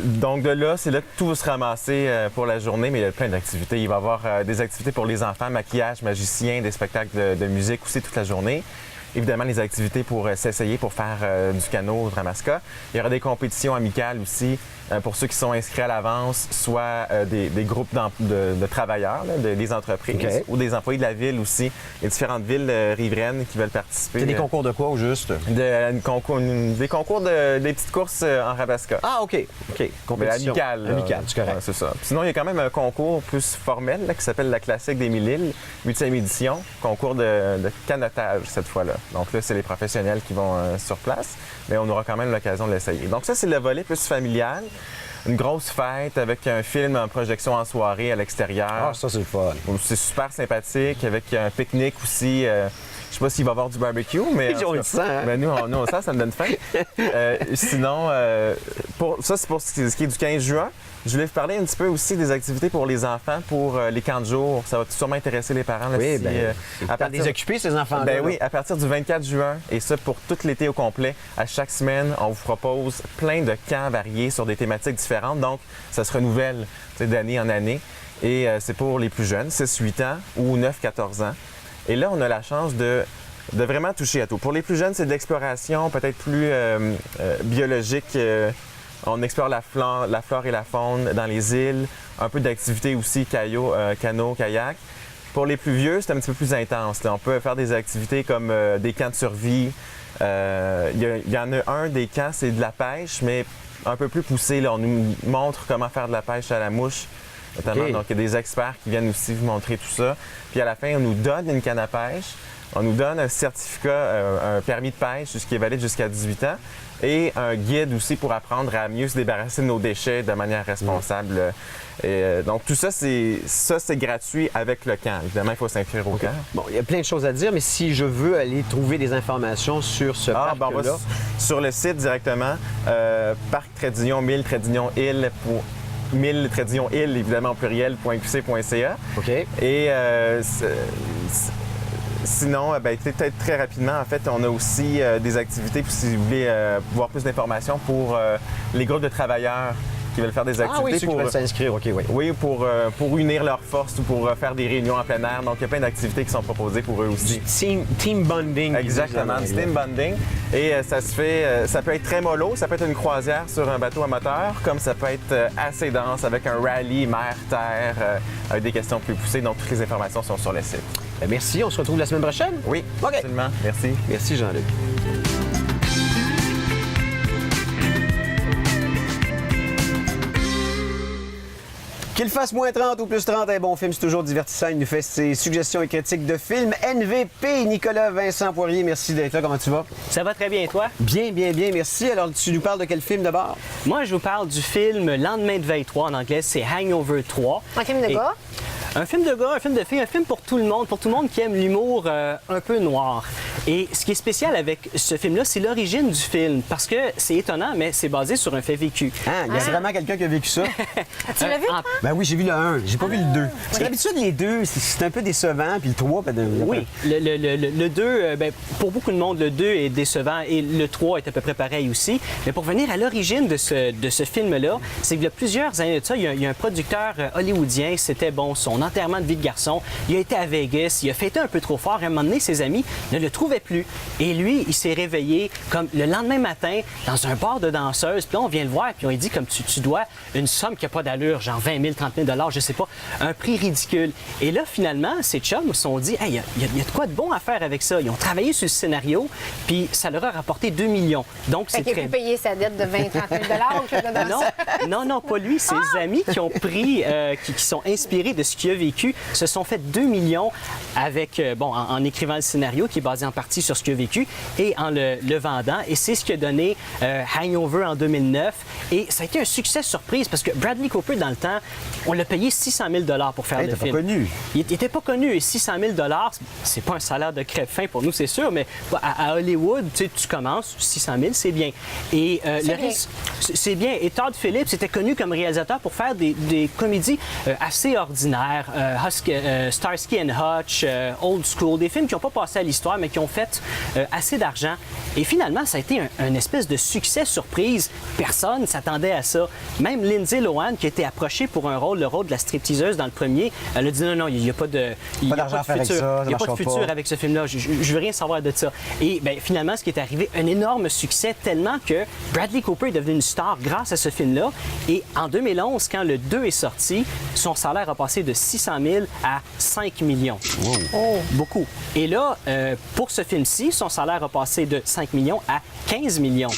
donc de là, c'est là que tout va se ramasser pour la journée, mais il y a plein d'activités. Il va y avoir des activités pour les enfants, maquillage, magicien, des spectacles de musique aussi toute la journée. Évidemment, les activités pour s'essayer pour faire du canot, du ramasca. Il y aura des compétitions amicales aussi pour ceux qui sont inscrits à l'avance, soit des groupes de travailleurs, là, des entreprises OK. ou des employés de la ville aussi. Il y a différentes villes riveraines qui veulent participer. C'est des concours de quoi, au juste? Des concours des petites courses en rabasca. Ah, OK. OK. Mais Compétition. amical. là. Amical, c'est correct. Ouais, c'est ça. Sinon, il y a quand même un concours plus formel là, qui s'appelle la Classique des Mille-Îles, 8e édition, concours de canotage cette fois-là. Donc là, c'est les professionnels qui vont sur place, mais on aura quand même l'occasion de l'essayer. Donc ça, c'est le volet plus familial. Une grosse fête avec un film en projection en soirée à l'extérieur. Ah, ça, c'est le fun. C'est super sympathique, avec un pique-nique aussi. Je sais pas s'il va y avoir du barbecue, mais... en On tout le cas, sent, hein? ben, nous, on le sent, ça me donne faim. Sinon, c'est pour ce qui est du 15 juin. Je voulais vous parler un petit peu aussi des activités pour les enfants, pour les camps de jour. Ça va sûrement intéresser les parents. Là, Oui, si, bien, à à partir- les occuper, ces enfants-là. ben là. oui, à partir du 24 juin, et ça pour tout l'été au complet, à chaque semaine, on vous propose plein de camps variés sur des thématiques différentes. Donc, ça se renouvelle d'année en année. Et c'est pour les plus jeunes, 6-8 ans ou 9-14 ans. Et là, on a la chance de vraiment toucher à tout. Pour les plus jeunes, c'est de l'exploration peut-être plus biologique, On explore la flore et la faune dans les îles, un peu d'activités aussi, canot, kayak. Pour les plus vieux, c'est un petit peu plus intense. On peut faire des activités comme des camps de survie. Il y en a un des camps, c'est de la pêche, mais un peu plus poussé. Là. On nous montre comment faire de la pêche à la mouche, notamment. OK. Donc, il y a des experts qui viennent aussi vous montrer tout ça. Puis à la fin, on nous donne une canne à pêche. On nous donne un certificat, un permis de pêche, ce qui est valide jusqu'à 18 ans, et un guide aussi pour apprendre à mieux se débarrasser de nos déchets de manière responsable. Donc tout ça, c'est gratuit avec le camp. Évidemment, il faut s'inscrire au camp. Bon, il y a plein de choses à dire, mais si je veux aller trouver des informations sur ce parc-là... On va sur le site directement, parc-1000, île pour 1000-île, évidemment, au pluriel.qc.ca. OK. Et sinon, peut-être très rapidement, en fait, on a aussi des activités, si vous voulez voir plus d'informations, pour les groupes de travailleurs qui veulent faire des activités. Ah oui, ceux qui veulent s'inscrire, OK, oui. Oui, pour unir leurs forces ou pour faire des réunions en plein air. Donc, il y a plein d'activités qui sont proposées pour eux aussi. Team bonding. Exactement, du team bonding. Et ça se fait, ça peut être très mollo, ça peut être une croisière sur un bateau à moteur, comme ça peut être assez dense avec un rallye mer-terre, avec des questions plus poussées. Donc, toutes les informations sont sur le site. Ben, merci, on se retrouve la semaine prochaine. Oui, OK. absolument. Merci. Merci, Jean-Luc. Qu'il fasse moins 30 ou plus 30, un bon film, c'est toujours divertissant. Il nous fait ses suggestions et critiques de films. NVP, Nicolas Vincent Poirier, merci d'être là. Comment tu vas? Ça va très bien, et toi? Bien, merci. Alors, tu nous parles de quel film d'abord? Moi, je vous parle du film Lendemain de veille 3. En anglais, c'est Hangover 3. Un film de gars? Un film de gars, un film de filles, un film pour tout le monde qui aime l'humour un peu noir. Et ce qui est spécial avec ce film-là, c'est l'origine du film. Parce que c'est étonnant, mais c'est basé sur un fait vécu. Ah, il y a vraiment quelqu'un qui a vécu ça? Tu l'as vu, toi? Ben oui, j'ai vu le 1, j'ai pas vu le 2. Parce que d'habitude, les 2, c'est un peu décevant, puis le 3, Oui, le 2, pour beaucoup de monde, le 2 est décevant et le 3 est à peu près pareil aussi. Mais pour venir à l'origine de ce film-là, c'est qu'il y a plusieurs années de ça, il y a un producteur hollywoodien, c'était son enterrement de vie de garçon. Il a été à Vegas, il a fêté un peu trop fort. À un moment donné, ses amis ne le trouvaient plus. Et lui, il s'est réveillé comme le lendemain matin dans un bar de danseuses. Puis là, on vient le voir, puis on lui dit comme tu dois une somme qui n'a pas d'allure, genre 20 000, 30 000 $, je sais pas, un prix ridicule. Et là, finalement, ces chums se sont dit, hey, il y a de quoi de bon à faire avec ça. Ils ont travaillé sur le scénario, puis ça leur a rapporté 2 millions. Donc, c'est très... Il a pu payer sa dette de 20 000, 30 000 $. Non, pas lui. Ses amis qui ont pris, qui sont inspirés de ce qu'il a vécu, se sont fait 2 millions avec, en écrivant le scénario qui est basé en partie sur ce qu'il a vécu et en le vendant. Et c'est ce qui a donné Hangover en 2009. Et ça a été un succès surprise parce que Bradley Cooper, dans le temps, on l'a payé 600 000 $ pour faire le film. Pas connu. Il n'était pas connu. Et 600 000 $, c'est pas un salaire de crève-faim pour nous, c'est sûr, mais à Hollywood, tu commences, 600 000, c'est bien. Et c'est bien. Et Todd Phillips était connu comme réalisateur pour faire des comédies assez ordinaires. Starsky and Hutch, Old School, des films qui n'ont pas passé à l'histoire, mais qui ont fait assez d'argent. Et finalement, ça a été un espèce de succès surprise. Personne ne s'attendait à ça. Même Lindsay Lohan, qui a été approchée pour le rôle de la stripteaseuse dans le premier, elle a dit non, il n'y a pas de futur. Il n'y a pas de futur avec ce film-là. Je veux rien savoir de ça. Et finalement, ce qui est arrivé, un énorme succès, tellement que Bradley Cooper est devenu une star grâce à ce film-là. Et en 2011, quand le 2 est sorti, son salaire a passé de 600 000 à 5 millions. Wow. Oh. Beaucoup. Et là, pour ce film-ci, son salaire a passé de 5 millions à 15 millions.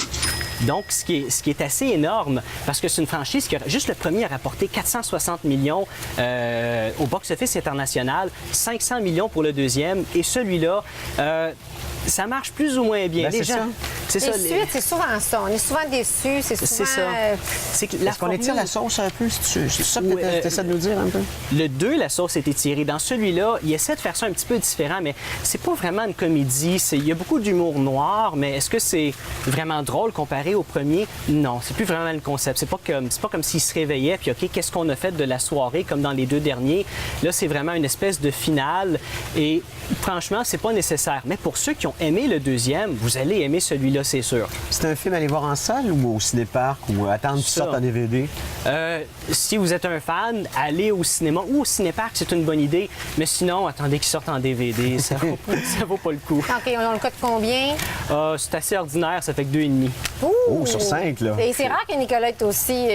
Donc, ce qui est assez énorme, parce que c'est une franchise qui a juste le premier a rapporté 460 millions au box-office international, 500 millions pour le deuxième, et celui-là, ça marche plus ou moins bien. Les gens, c'est souvent ça. On est souvent déçus. C'est ça. Est-ce qu'on étire la sauce un peu? C'est ça que tu essaies de nous dire un peu? Le 2, la sauce est étirée. Dans celui-là, il essaie de faire ça un petit peu différent, mais c'est pas vraiment une comédie. Il y a beaucoup d'humour noir, mais est-ce que c'est vraiment drôle comparé au premier? Non, c'est plus vraiment le concept. C'est pas comme s'il se réveillait, puis OK, qu'est-ce qu'on a fait de la soirée, comme dans les 2 derniers? Là, c'est vraiment une espèce de finale, et franchement, c'est pas nécessaire. Mais pour ceux qui ont aimé le deuxième, vous allez aimer celui-là, c'est sûr. C'est un film à aller voir en salle ou au cinéparc ou attendre qu'il sorte en DVD? Si vous êtes un fan, allez au cinéma ou au cinéparc, c'est une bonne idée. Mais sinon, attendez qu'il sorte en DVD. Ça vaut pas le coup. OK, on le cote combien? C'est assez ordinaire, ça fait que 2,5. Ouh! Oh, sur 5, là. Et c'est rare que Nicolas est aussi...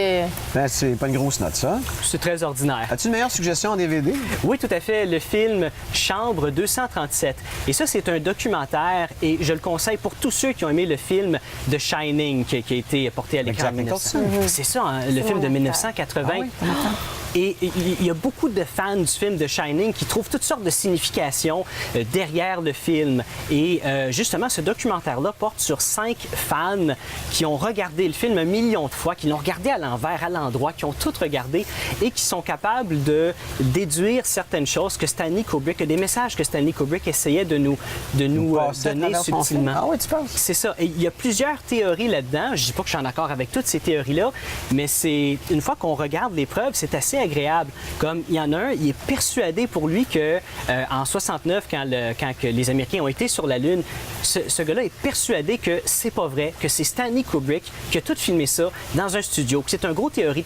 Ben, c'est pas une grosse note, ça. C'est très ordinaire. As-tu une meilleure suggestion en DVD? Oui, tout à fait. Le film Chambre 237. Et ça, c'est un documentaire et je le conseille pour tous ceux qui ont aimé le film The Shining qui a été porté à l'écran en Jack Nicholson. C'est ça, hein, le film de 1980. Et il y a beaucoup de fans du film The Shining qui trouvent toutes sortes de significations derrière le film. Et justement, ce documentaire-là porte sur 5 fans qui ont regardé le film 1 million de fois, qui l'ont regardé à l'envers, à l'endroit, qui ont tout regardé et qui sont capables de déduire certaines choses que Stanley Kubrick, des messages que Stanley Kubrick essayait de nous donner subtilement. Ah oui, tu penses? C'est ça. Et il y a plusieurs théories là-dedans. Je ne dis pas que je suis en accord avec toutes ces théories-là, mais c'est une fois qu'on regarde les preuves, c'est assez agréable. Comme il y en a un, il est persuadé pour lui que en 69, quand que les Américains ont été sur la Lune, ce gars-là est persuadé que c'est pas vrai, que c'est Stanley Kubrick qui a tout filmé ça dans un studio, que c'est une grosse théorie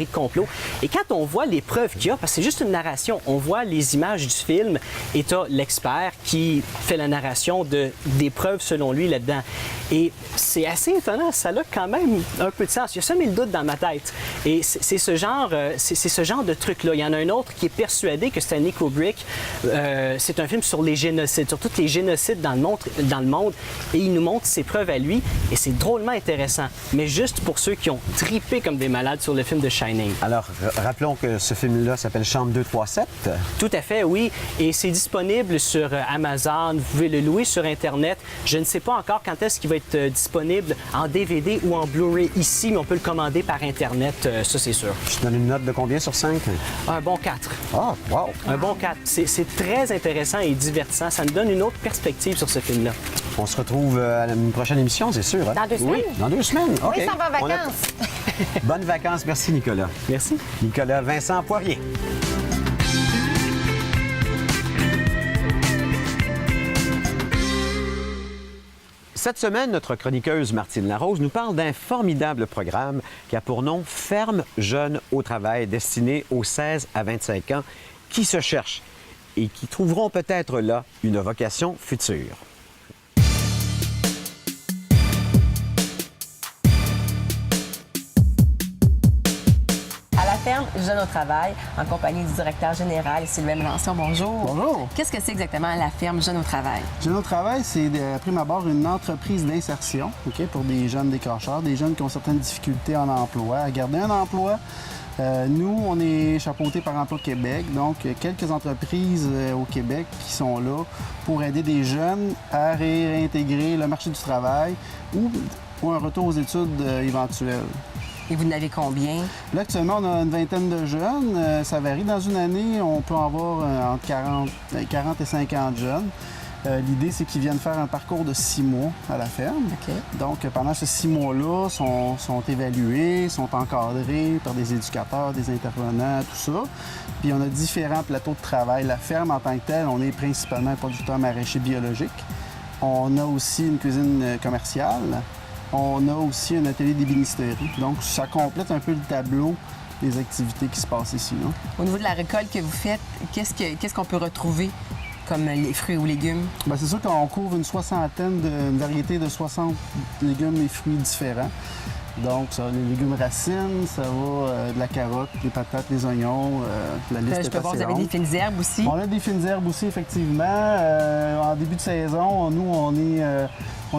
de complot. Et quand on voit les preuves qu'il y a, parce que c'est juste une narration, on voit les images du film et tu as l'expert qui fait la narration des preuves selon lui là-dedans. Et c'est assez étonnant, ça a quand même un peu de sens. Il y a semé le doute dans ma tête. Et c'est ce genre de truc-là. Il y en a un autre qui est persuadé que Stanley Kubrick, c'est un film sur les génocides, sur tous les génocides dans le monde, et il nous montre ses preuves à lui, et c'est drôlement intéressant. Mais juste pour ceux qui ont tripé comme des malades sur le film de Shining. Alors, rappelons que ce film-là s'appelle Chambre 237. Tout à fait, oui. Et c'est disponible sur Amazon. Vous pouvez le louer sur Internet. Je ne sais pas encore quand est-ce qu'il va être disponible en DVD ou en Blu-ray ici, mais on peut le commander par Internet, ça c'est sûr. Je te donne une note de combien sur 5? Un bon 4. Ah, wow! Un bon 4. C'est très intéressant et divertissant. Ça nous donne une autre perspective sur ce film-là. On se retrouve à une prochaine émission, c'est sûr. Hein? Dans 2 semaines? Oui. Dans 2 semaines? OK. Oui, ça va en On a- vacances. Bonnes vacances. Merci, Nicolas. Merci. Nicolas Vincent Poirier. Cette semaine, notre chroniqueuse Martine Larose nous parle d'un formidable programme qui a pour nom Ferme Jeunes au travail, destiné aux 16 à 25 ans qui se cherchent et qui trouveront peut-être là une vocation future. À la ferme Jeunes au travail, en compagnie du directeur général Sylvain Mélenchon. Bonjour. Bonjour. Qu'est-ce que c'est exactement la ferme Jeunes au travail? Jeunes au travail, c'est de prime abord une entreprise d'insertion, OK, pour des jeunes décrocheurs, des jeunes qui ont certaines difficultés en emploi, à garder un emploi. Nous, on est chapeauté par Emploi Québec, donc quelques entreprises au Québec qui sont là pour aider des jeunes à réintégrer le marché du travail ou un retour aux études éventuelles. Et vous en avez combien? Là, actuellement, on a une vingtaine de jeunes. Ça varie. Dans une année, on peut en avoir entre 40 et 50 jeunes. L'idée, c'est qu'ils viennent faire un parcours de 6 mois à la ferme. OK. Donc, pendant ces 6 mois-là, sont évalués, sont encadrés par des éducateurs, des intervenants, tout ça. Puis, on a différents plateaux de travail. La ferme, en tant que telle, on est principalement un producteur maraîcher biologique. On a aussi une cuisine commerciale. On a aussi un atelier d'ébénisterie. Donc, ça complète un peu le tableau des activités qui se passent ici. Là. Au niveau de la récolte que vous faites, qu'est-ce qu'on peut retrouver comme les fruits ou légumes? Bien, c'est sûr qu'on couvre une variété de 60 légumes et fruits différents. Donc, ça va les légumes racines, ça va de la carotte, les patates, les oignons, la liste Je est peux voir, assez vous avez des longue. fines herbes aussi. On a des fines herbes aussi, effectivement. En début de saison, nous, on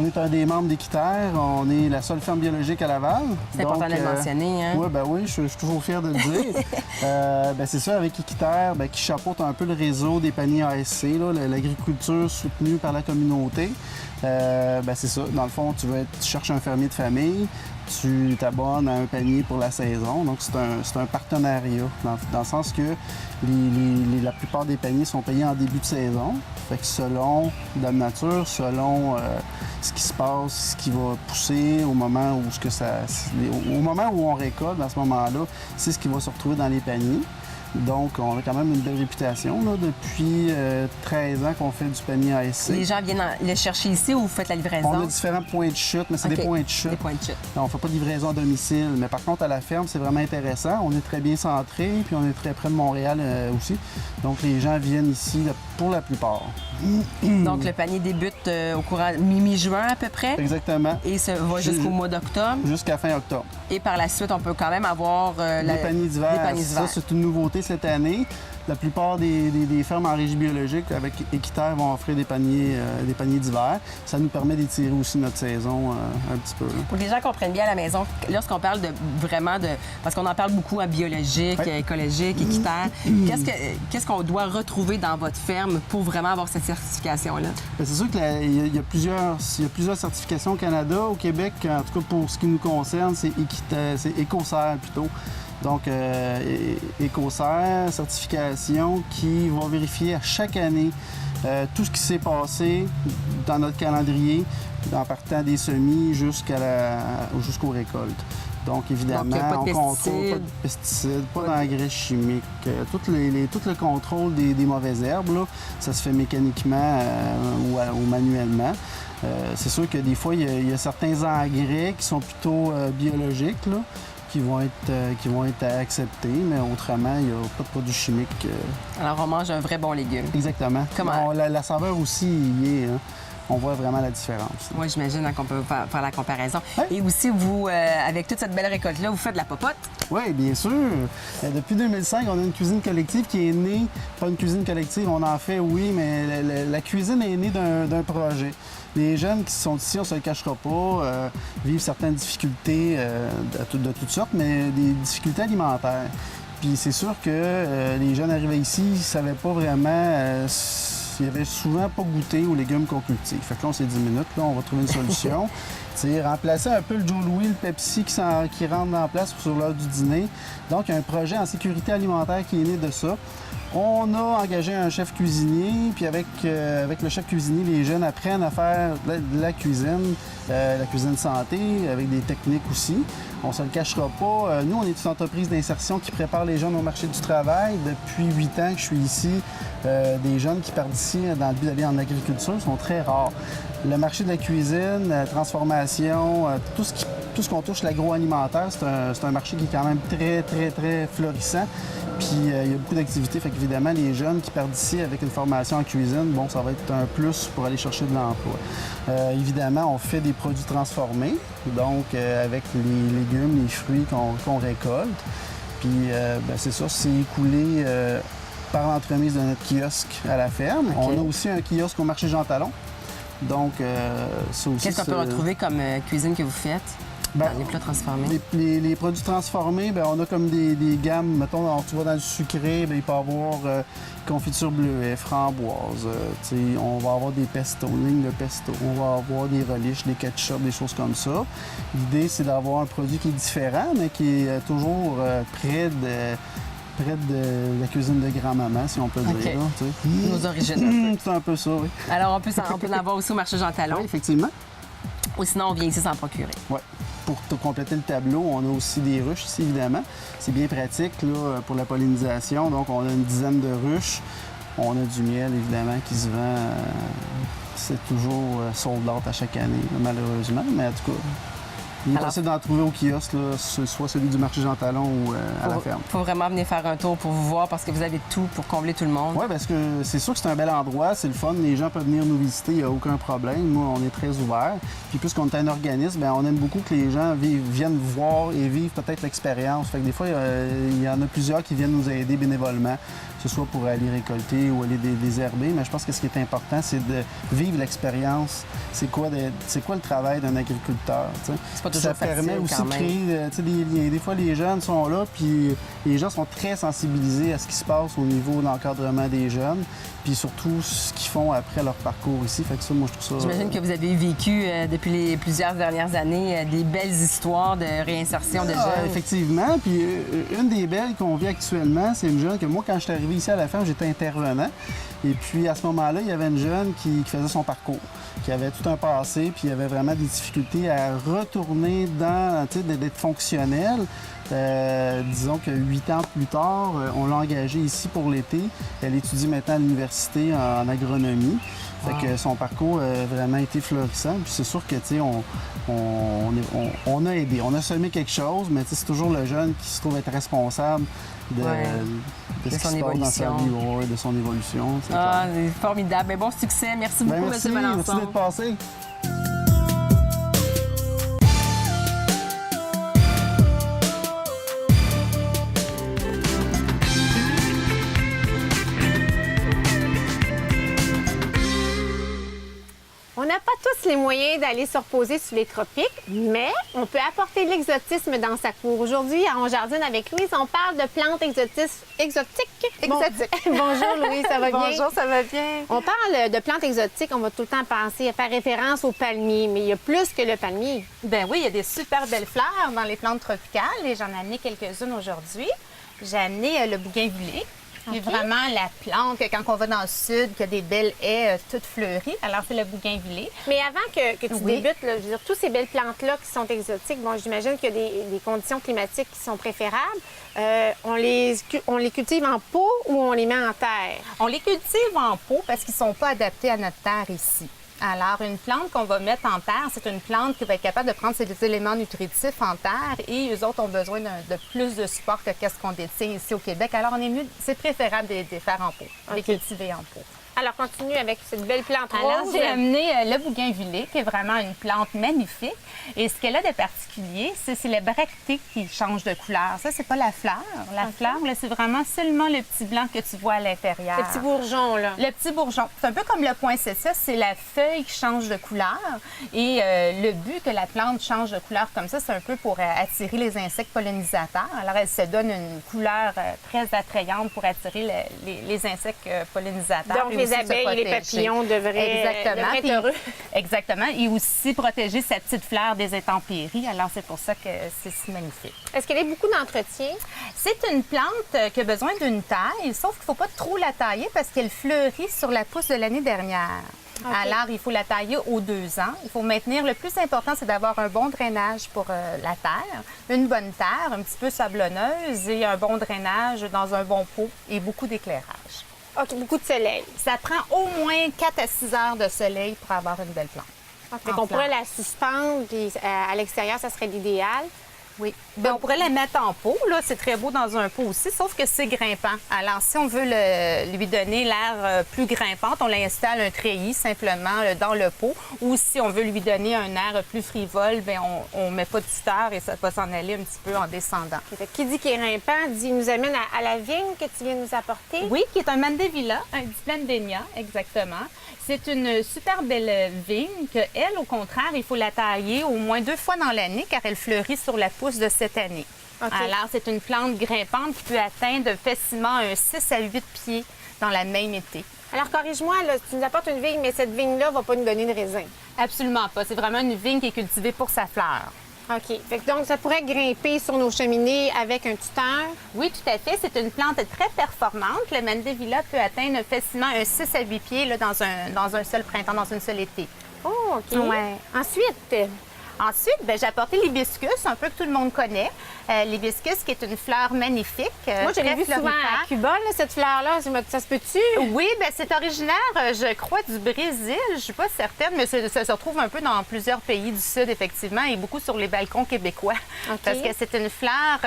est un des membres d'Équiterre. On est la seule ferme biologique à Laval. C'est important de le mentionner, hein? Oui, je suis toujours fier de le dire. C'est ça, avec Équiterre, qui chapeaute un peu le réseau des paniers ASC, là, l'agriculture soutenue par la communauté. C'est ça. Dans le fond, tu cherches un fermier de famille, tu t'abonnes à un panier pour la saison. Donc, c'est un partenariat, dans le sens que la plupart des paniers sont payés en début de saison. Fait que selon Dame Nature, selon ce qui se passe, ce qui va pousser au moment où au moment où on récolte, à ce moment-là, c'est ce qui va se retrouver dans les paniers. Donc, on a quand même une belle réputation. Là, depuis 13 ans qu'on fait du panier ASC. Les gens viennent le chercher ici ou vous faites la livraison? On a différents points de chute, mais c'est OK. des points de chute. Des points de chute. On ne fait pas de livraison à domicile. Mais par contre, à la ferme, c'est vraiment intéressant. On est très bien centré, puis on est très près de Montréal aussi. Donc, les gens viennent ici pour la plupart. Donc, le panier débute au courant mi-juin à peu près. Exactement. Et ça va jusqu'au mois d'octobre. Jusqu'à fin octobre. Et par la suite, on peut quand même avoir Les paniers d'hiver. les paniers Ça, d'hiver. c'est une nouveauté cette année. La plupart des fermes en régie biologique avec Équiterre vont offrir des paniers d'hiver. Ça nous permet d'étirer aussi notre saison un petit peu. Là. Pour que les gens comprennent bien à la maison, lorsqu'on parle vraiment de... Parce qu'on en parle beaucoup à biologique, Ouais. écologique, équitaire. Qu'est-ce qu'on doit retrouver dans votre ferme pour vraiment avoir cette certification-là? Bien, c'est sûr qu'il y a plusieurs certifications au Canada. Au Québec, en tout cas pour ce qui nous concerne, c'est Écocert plutôt. Donc, Écocert, certification qui va vérifier à chaque année tout ce qui s'est passé dans notre calendrier, en partant des semis jusqu'aux récoltes. Donc, évidemment, Donc, pas de on contrôle pesticides. pas de pesticides, pas d'engrais chimiques. Tout le contrôle des mauvaises herbes, là, ça se fait mécaniquement ou manuellement. C'est sûr que des fois, il y a certains engrais qui sont plutôt biologiques, là, qui vont être acceptés, mais autrement, il n'y a pas de produits chimiques. Alors, on mange un vrai bon légume. Exactement. Comment? La saveur aussi y est. Hein. On voit vraiment la différence. Oui, j'imagine qu'on peut faire la comparaison. Ouais. Et aussi, vous, avec toute cette belle récolte-là, vous faites de la popote. Oui, bien sûr. Depuis 2005, on a une cuisine collective qui est née, pas une cuisine collective, on en fait, oui, mais la cuisine est née d'un projet. Les jeunes qui sont ici, on ne se le cachera pas, vivent certaines difficultés de toutes sortes, mais des difficultés alimentaires. Puis c'est sûr que les jeunes arrivaient ici, ils ne savaient pas vraiment... ils n'avaient souvent pas goûté aux légumes qu'on cultive. Fait que là, on s'est dit minutes, là, on va trouver une solution. C'est remplacer un peu le Joe Louis, le Pepsi qui rentre en place sur l'heure du dîner. Donc, il y a un projet en sécurité alimentaire qui est né de ça. On a engagé un chef cuisinier, puis avec le chef cuisinier, les jeunes apprennent à faire de la cuisine santé, avec des techniques aussi. On ne se le cachera pas. Nous, on est une entreprise d'insertion qui prépare les jeunes au marché du travail. Depuis 8 ans que je suis ici, des jeunes qui partent d'ici dans le but d'aller en agriculture sont très rares. Le marché de la cuisine, la transformation, tout ce qu'on touche l'agroalimentaire, c'est un marché qui est quand même très, très, très florissant. Puis il y a beaucoup d'activités. Fait qu'évidemment, les jeunes qui partent d'ici avec une formation en cuisine, bon, ça va être un plus pour aller chercher de l'emploi. Évidemment, on fait des produits transformés, donc avec les légumes, les fruits qu'on récolte. Puis c'est ça, c'est écoulé par l'entremise de notre kiosque à la ferme. OK. On a aussi un kiosque au marché Jean Talon. Donc, ça aussi... Qu'est-ce qu'on peut retrouver comme cuisine que vous faites Ben, dans les plats transformés? Les produits transformés, bien, on a comme des gammes. Mettons, tu vas dans le sucré, bien, il peut y avoir confiture bleuet, framboise. On va avoir des pesto, ligne de pesto. On va avoir des relish, des ketchup, des choses comme ça. L'idée, c'est d'avoir un produit qui est différent, mais qui est toujours près de la cuisine de grand-maman, si on peut OK. dire. Là, tu sais. Nos origines. C'est un peu ça, oui. Alors, on peut en avoir aussi au marché Jean Talon. Oui, effectivement. Ou sinon, on vient ici s'en procurer. Oui. Pour compléter le tableau, on a aussi des ruches ici, évidemment. C'est bien pratique là, pour la pollinisation. Donc, on a une dizaine de ruches. On a du miel, évidemment, qui se vend. C'est toujours sold out à chaque année, malheureusement. Mais en tout cas, il est Alors, possible d'en trouver au kiosque, là, soit celui du marché Jean Talon ou à la ferme. Il faut vraiment venir faire un tour pour vous voir parce que vous avez tout pour combler tout le monde. Oui, parce que c'est sûr que c'est un bel endroit, c'est le fun, les gens peuvent venir nous visiter, il n'y a aucun problème. Nous, on est très ouverts. Puis puisqu'on est un organisme, bien, on aime beaucoup que les gens viennent voir et vivent peut-être l'expérience. Fait que des fois, il y en a plusieurs qui viennent nous aider bénévolement, que ce soit pour aller récolter ou aller désherber. Mais je pense que ce qui est important, c'est de vivre l'expérience. C'est quoi le travail d'un agriculteur? T'sais? C'est pas toujours Ça facile, permet aussi quand de même. créer des liens. Des fois, les jeunes sont là, puis les gens sont très sensibilisés à ce qui se passe au niveau de l'encadrement des jeunes, puis surtout ce qu'ils font après leur parcours ici. Fait que ça, moi, je trouve ça... J'imagine que vous avez vécu depuis les plusieurs dernières années des belles histoires de réinsertion de jeunes. Effectivement. Puis une des belles qu'on vit actuellement, c'est une jeune que moi, quand je suis arrivé ici à la ferme, j'étais intervenant. Et puis, à ce moment-là, il y avait une jeune qui faisait son parcours, qui avait tout un passé, puis il avait vraiment des difficultés à retourner d'être fonctionnel. Disons que 8 ans plus tard, on l'a engagée ici pour l'été. Elle étudie maintenant à l'université en agronomie. Fait que son parcours a vraiment été florissant. Puis c'est sûr que, tu sais, on a aidé. On a semé quelque chose, mais c'est toujours le jeune qui se trouve être responsable de ce qui se passe dans sa vie, de son évolution. C'est formidable. Mais bon succès. Merci beaucoup, merci, M. Melançon. Merci d'être passé. On n'a pas tous les moyens d'aller se reposer sous les tropiques, mais on peut apporter de l'exotisme dans sa cour. Aujourd'hui, à On jardine avec Louise, on parle de plantes exotiques. Bonjour Louise, ça va bien? Bonjour, ça va bien. On parle de plantes exotiques, on va tout le temps penser à faire référence au palmier, mais il y a plus que le palmier. Ben oui, il y a des super belles fleurs dans les plantes tropicales et j'en ai amené quelques-unes aujourd'hui. J'ai amené le bougainvillée. C'est vraiment la plante que quand on va dans le sud, qu'il y a des belles haies toutes fleuries. Alors, c'est le bougainvillée. Mais avant que tu débutes, là, je veux dire, toutes ces belles plantes-là qui sont exotiques, bon, j'imagine qu'il y a des conditions climatiques qui sont préférables. On les cultive en pot ou on les met en terre? On les cultive en pot parce qu'ils ne sont pas adaptés à notre terre ici. Alors, une plante qu'on va mettre en terre, c'est une plante qui va être capable de prendre ses éléments nutritifs en terre et eux autres ont besoin de plus de support que qu'est-ce qu'on détient ici au Québec. Alors, c'est préférable de les faire en pot, de les cultiver en pot. Alors, continue avec cette belle plante rose. Alors, j'ai amené le bougainvillée, qui est vraiment une plante magnifique. Et ce qu'elle a de particulier, c'est les bractées qui changent de couleur. Ça, c'est pas la fleur. La fleur, là, c'est vraiment seulement le petit blanc que tu vois à l'intérieur. Le petit bourgeon, là. Le petit bourgeon. C'est un peu comme le poinsettia, c'est la feuille qui change de couleur. Et le but que la plante change de couleur comme ça, c'est un peu pour attirer les insectes pollinisateurs. Alors, elle se donne une couleur très attrayante pour attirer les insectes pollinisateurs. Donc, les abeilles et les papillons devraient être heureux. Exactement. Et aussi protéger sa petite fleur des intempéries. Alors, c'est pour ça que c'est si magnifique. Est-ce qu'elle a beaucoup d'entretien? C'est une plante qui a besoin d'une taille, sauf qu'il ne faut pas trop la tailler parce qu'elle fleurit sur la pousse de l'année dernière. Okay. Alors, il faut la tailler aux 2 ans. Il faut maintenir, le plus important, c'est d'avoir un bon drainage pour la terre, une bonne terre, un petit peu sablonneuse et un bon drainage dans un bon pot et beaucoup d'éclairage. OK, beaucoup de soleil. Ça prend au moins 4 à 6 heures de soleil pour avoir une belle plante. Okay. On pourrait la suspendre, puis à l'extérieur, ça serait l'idéal. Oui. Bien, on pourrait la mettre en pot. Là, c'est très beau dans un pot aussi, sauf que c'est grimpant. Alors, si on veut lui donner l'air plus grimpante, on l'installe un treillis simplement dans le pot. Ou si on veut lui donner un air plus frivole, bien, on ne met pas de tuteur et ça va s'en aller un petit peu en descendant. Okay. Qui dit qu'il est grimpant, nous amène à la vigne que tu viens nous apporter. Oui, qui est un mandevilla, un Diplendenia, exactement. C'est une super belle vigne que, elle, au contraire, il faut la tailler au moins 2 fois dans l'année car elle fleurit sur la pousse de cette année. Okay. Alors, c'est une plante grimpante qui peut atteindre facilement un 6 à 8 pieds dans la même été. Alors, corrige-moi, là, tu nous apportes une vigne, mais cette vigne-là ne va pas nous donner de raisin. Absolument pas. C'est vraiment une vigne qui est cultivée pour sa fleur. OK. Fait que donc, ça pourrait grimper sur nos cheminées avec un tuteur? Oui, tout à fait. C'est une plante très performante. Le mandevilla peut atteindre facilement un 6 à 8 pieds là, dans un seul printemps, dans une seule été. Oh, OK. Ouais. Ensuite, j'ai apporté l'hibiscus, un peu que tout le monde connaît. L'hibiscus, qui est une fleur magnifique. Moi, je l'ai vu souvent à Cuba, là, cette fleur-là. Ça se peut-tu? Oui, bien, c'est originaire, je crois, du Brésil. Je ne suis pas certaine, mais ça se retrouve un peu dans plusieurs pays du Sud, effectivement, et beaucoup sur les balcons québécois. Okay. Parce que c'est une fleur,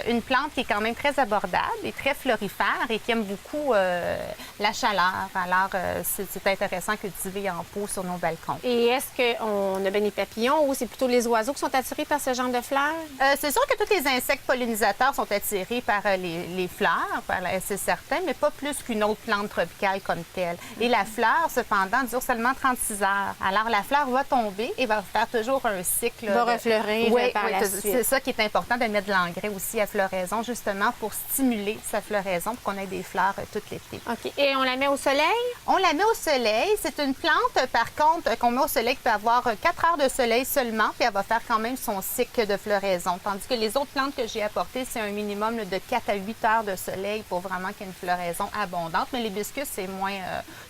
une plante qui est quand même très abordable et très florifère et qui aime beaucoup la chaleur. Alors, c'est intéressant de cultiver en pot sur nos balcons. Et est-ce qu'on a bien des papillons ou c'est plutôt les oiseaux qui sont attirés par ce genre de fleurs? C'est sûr que tous les insectes pollinisateurs sont attirés par les fleurs, c'est certain, mais pas plus qu'une autre plante tropicale comme telle. Et la fleur, cependant, dure seulement 36 heures. Alors, la fleur va tomber et va faire toujours un cycle. Va refleurir par la suite. C'est ça qui est important de mettre de l'engrais aussi à floraison, justement pour stimuler sa floraison, pour qu'on ait des fleurs tout l'été. OK. Et on la met au soleil? On la met au soleil. C'est une plante, par contre, qu'on met au soleil qui peut avoir 4 heures de soleil seulement puis elle va faire quand même son cycle de floraison. Tandis que les autres plantes que j'ai apportées, c'est un minimum là, de 4 à 8 heures de soleil pour vraiment qu'il y ait une floraison abondante. Mais l'hibiscus, c'est moins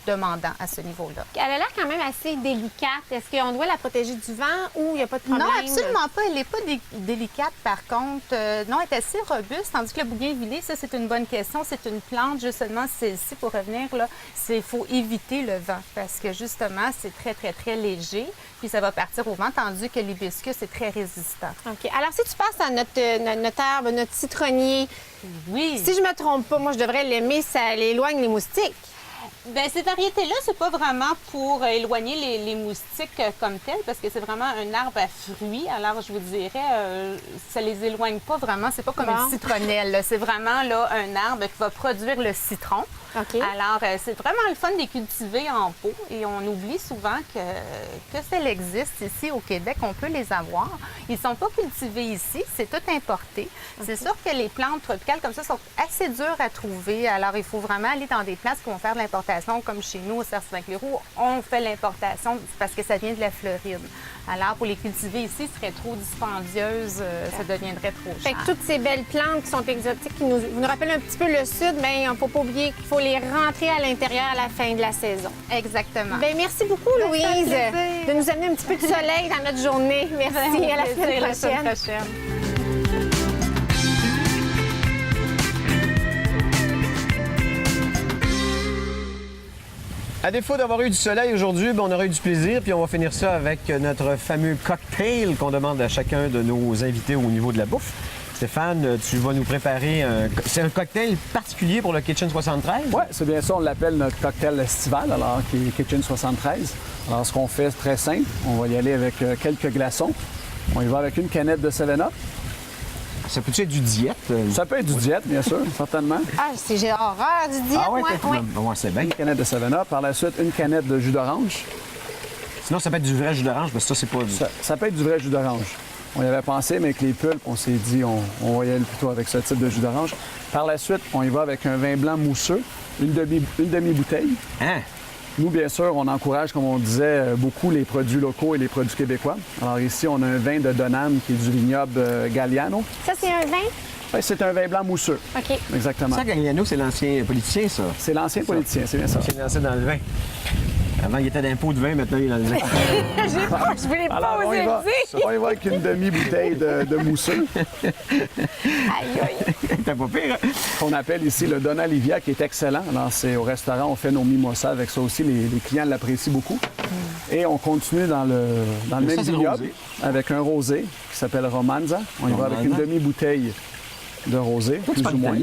demandant à ce niveau-là. Elle a l'air quand même assez délicate. Est-ce qu'on doit la protéger du vent ou il n'y a pas de problème? Non, absolument pas. Elle n'est pas délicate, par contre. Non, elle est assez robuste, tandis que le bougainvillier, ça, c'est une bonne question. C'est une plante, justement, celle-ci, pour revenir, là, il faut éviter le vent parce que, justement, c'est très, très, très léger, puis ça va partir au vent, tandis que l'hibiscus est très résistant. OK. Alors, si tu passes à notre herbe, notre citronnier, oui. Si je me trompe pas, moi, je devrais l'aimer, ça éloigne les moustiques. Bien, ces variétés-là, c'est pas vraiment pour éloigner les moustiques comme telles, parce que c'est vraiment un arbre à fruits. Alors, je vous dirais, ça les éloigne pas vraiment. C'est pas comme une citronnelle, là. C'est vraiment là, un arbre qui va produire le citron. OK. Alors, c'est vraiment le fun de les cultiver en pot. Et on oublie souvent que ça existe ici au Québec. On peut les avoir. Ils sont pas cultivés ici. C'est tout importé. Okay. C'est sûr que les plantes tropicales comme ça sont assez dures à trouver. Alors, il faut vraiment aller dans des places qui vont faire de l'importation, comme chez nous, au Cerf-Saint-Cléroux. On fait l'importation parce que ça vient de la Floride. Alors, pour les cultiver ici, ce serait trop dispendieuse. Ça deviendrait trop cher. Fait que toutes ces belles plantes qui sont exotiques, qui nous rappellent un petit peu le sud, bien, il ne faut pas oublier qu'il faut les rentrer à l'intérieur à la fin de la saison. Exactement. Bien, merci beaucoup, Louise, de nous amener un petit peu de soleil dans notre journée. Merci. À la semaine prochaine. À défaut d'avoir eu du soleil aujourd'hui, on aura eu du plaisir, puis on va finir ça avec notre fameux cocktail qu'on demande à chacun de nos invités au niveau de la bouffe. Stéphane, tu vas nous préparer c'est un cocktail particulier pour le Kitchen 73? Oui, c'est bien ça. On l'appelle notre cocktail estival, alors qui est Kitchen 73. Alors, ce qu'on fait, c'est très simple. On va y aller avec quelques glaçons. On y va avec une canette de 7-Up. Ça peut être du diète? Ça peut être du diète, bien sûr, certainement. Ah, j'ai horreur du diète, moi. Ouais. C'est bien. Une canette de 7-Up. Par la suite, une canette de jus d'orange. Sinon, ça peut être du vrai jus d'orange, mais ça, c'est pas du... Ça peut être du vrai jus d'orange. On y avait pensé, mais avec les pulpes, on s'est dit on va y aller plutôt avec ce type de jus d'orange. Par la suite, on y va avec un vin blanc mousseux, une demi-bouteille. Hein? Nous, bien sûr, on encourage, comme on disait, beaucoup les produits locaux et les produits québécois. Alors ici, on a un vin de Donham qui est du vignoble Galliano. Ça, c'est un vin? Oui, c'est un vin blanc mousseux. OK. Exactement. Ça, Galliano, c'est l'ancien politicien, ça? C'est l'ancien politicien, c'est bien ça. C'est lancé dans le vin. Avant, il était dans un pot de vin, maintenant, il est dans le vin. Je voulais pas on oser le dire. On y va avec une demi-bouteille de mousseux. Aïe, aïe. T'as pas pire, hein? Qu'on appelle ici le Don Olivia, qui est excellent. Alors, c'est au restaurant, on fait nos mimosas avec ça aussi. Les clients l'apprécient beaucoup. Et on continue dans le même vignoble avec un rosé qui s'appelle Romanza. On y va avec une demi-bouteille de rosé, plus ou moins.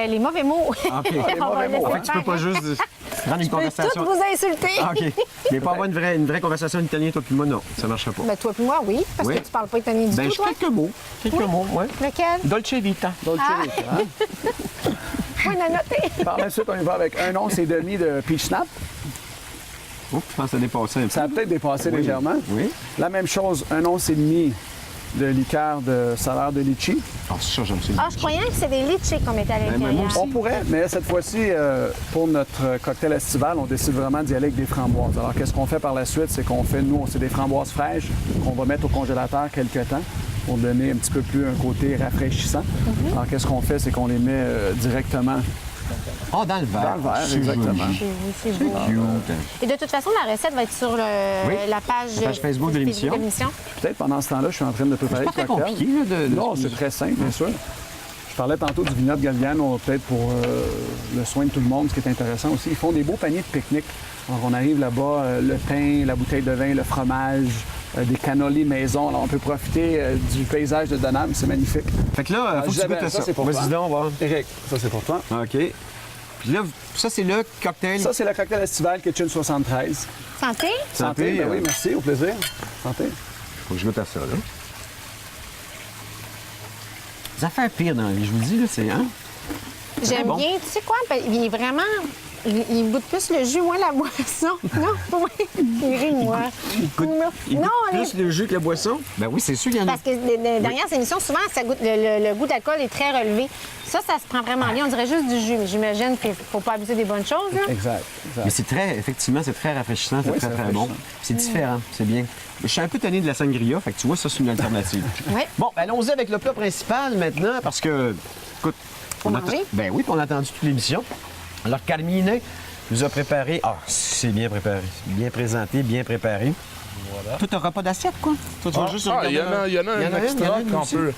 Les mauvais mots. OK. Les mauvais mots. En fait, tu peux pas juste prendre une conversation. Toutes vous insulter. Ah, OK. Mais pas avoir une vraie conversation en italien, toi puis moi, non. Ça marchera pas. Ben, toi puis moi, oui, parce que tu parles pas italien du tout, toi. Quelques mots. Quelques mots, oui. Lequel? Dolce Vita. Dolce Vita, hein? Oui, on a noté. Par la suite, on y va avec 1 once et demi de peach snap. Oh, je pense que ça a dépassé un peu. Ça a peut-être dépassé Oui. légèrement. Oui. La même chose, 1 once et demi de liqueur de saveur de litchi. Ah, ça, j'aime ça. Ah, je croyais que c'était des litchis qu'on mettait à l'intérieur. moi aussi. On pourrait, mais cette fois-ci, pour notre cocktail estival, on décide vraiment d'y aller avec des framboises. Alors, qu'est-ce qu'on fait par la suite? C'est qu'on fait, nous, c'est des framboises fraîches qu'on va mettre au congélateur quelques temps pour donner un petit peu plus un côté rafraîchissant. Alors, qu'est-ce qu'on fait? C'est qu'on les met directement Ah, dans le verre. dans le verre, C'est exactement. joli. C'est beau. Cute. Et de toute façon, la recette va être sur la page Facebook de l'émission. Peut-être pendant ce temps-là, je suis en train de préparer C'est pas le très cocktail. compliqué, là, Non, c'est très simple, bien sûr. Je parlais tantôt du vignoble Galliano, peut-être pour le soin de tout le monde, ce qui est intéressant aussi. Ils font des beaux paniers de pique-nique. Alors, on arrive là-bas, le pain, la bouteille de vin, le fromage, des cannolis maison. Alors, on peut profiter du paysage de Donham, c'est magnifique. Fait que là, faut que tu goûtes à ça. c'est pour Vas-y toi. donc, on va. Eric, ça, c'est pour toi. OK. Puis là, ça, c'est le cocktail. Ça, c'est le cocktail estival Kitchen 73. Santé? Santé, ben oui, merci, au plaisir. Santé. Faut que je goûte à ça, là. Des affaires pires dans la vie, je vous le dis, là, c'est... Hein? J'aime bon. bien. Tu sais quoi? Il est vraiment... Il goûte plus le jus, moins la boisson. Non, oui. Il rit, moi. Il goûte plus le jus que la boisson? Ben oui, c'est sûr qu'il y en a. Parce que les dernières émissions, souvent, ça goûte, le goût d'alcool est très relevé. Ça se prend vraiment bien. On dirait juste du jus, mais j'imagine qu'il ne faut pas abuser des bonnes choses. Là. Exact. Mais c'est très, effectivement, c'est très rafraîchissant, c'est Oui, très, c'est très bon. rafraîchissant. C'est différent, c'est bien. Je suis un peu tanné de la sangria, fait que tu vois, ça, c'est une alternative. Oui. Bon, ben, allons-y avec le plat principal maintenant, parce que, écoute, Faut manger? Ben oui, puis on a attendu toute l'émission. Alors, Carmine nous a préparé... Ah, c'est bien préparé. Bien présenté, bien préparé. Voilà. Toi, t'auras pas d'assiette, quoi? Toi, tu vas juste regarder... Il y en a un extra qu'on peut...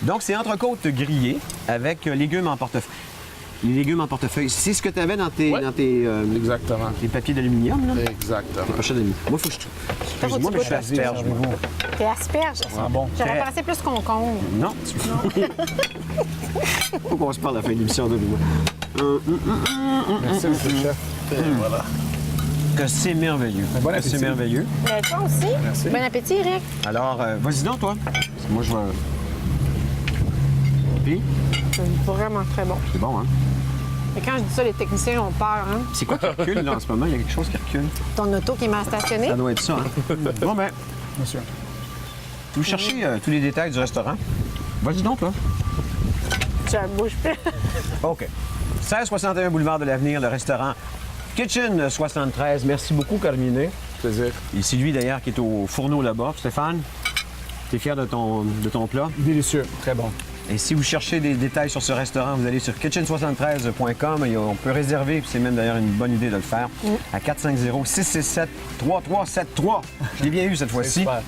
Donc, c'est entrecôte grillée avec légumes en portefeuille. Les légumes en portefeuille, c'est ce que tu avais dans tes, Exactement. tes papiers d'aluminium, là? Exactement. Tes pochettes d'aluminium. Moi, faut que je... Excuse-moi, mais je suis asperge, moi. T'es asperge. Ah bon? J'aurais pensé plus concombre. Non. Faut qu'on se parle à la fin de l'émission, de nous. Merci, monsieur le chef. Voilà. Que c'est merveilleux. Bon Que appétit. c'est merveilleux. Mais toi aussi. Merci. Bon appétit, Eric. Alors, vas-y donc, toi. Parce que moi, je vais... Puis, C'est vraiment très bon. c'est bon, hein? Et quand je dis ça, les techniciens ont peur, hein? C'est quoi qui recule, là, en ce moment? Il y a quelque chose qui recule. Ton auto qui est mal stationné. Ça doit être ça, hein? Bon, ben, Monsieur. vous cherchez tous les détails du restaurant. Vas-y donc, là. Tu ne bouges plus. OK. 1661 boulevard de l'Avenir, le restaurant Kitchen 73. Merci beaucoup, Carmine. Plaisir. Et c'est lui, d'ailleurs, qui est au fourneau là-bas. Stéphane, t'es fier de ton plat? Délicieux, très bon. Et si vous cherchez des détails sur ce restaurant, vous allez sur kitchen73.com et on peut réserver, puis c'est même d'ailleurs une bonne idée de le faire, à 450-667-3373. Je l'ai bien eu cette fois-ci. Super.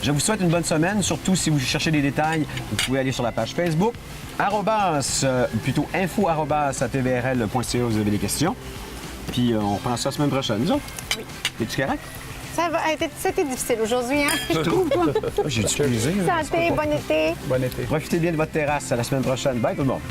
Je vous souhaite une bonne semaine, surtout si vous cherchez des détails, vous pouvez aller sur la page Facebook, info@tvrl.ca, vous avez des questions. Puis on reprend ça la semaine prochaine, nous autres. Oui. Es-tu correct? Ça va. C'était difficile aujourd'hui, hein? Je trouve, toi. J'ai du plaisir. Santé, bon été. Bon été. Profitez bien de votre terrasse. À la semaine prochaine. Bye tout le monde.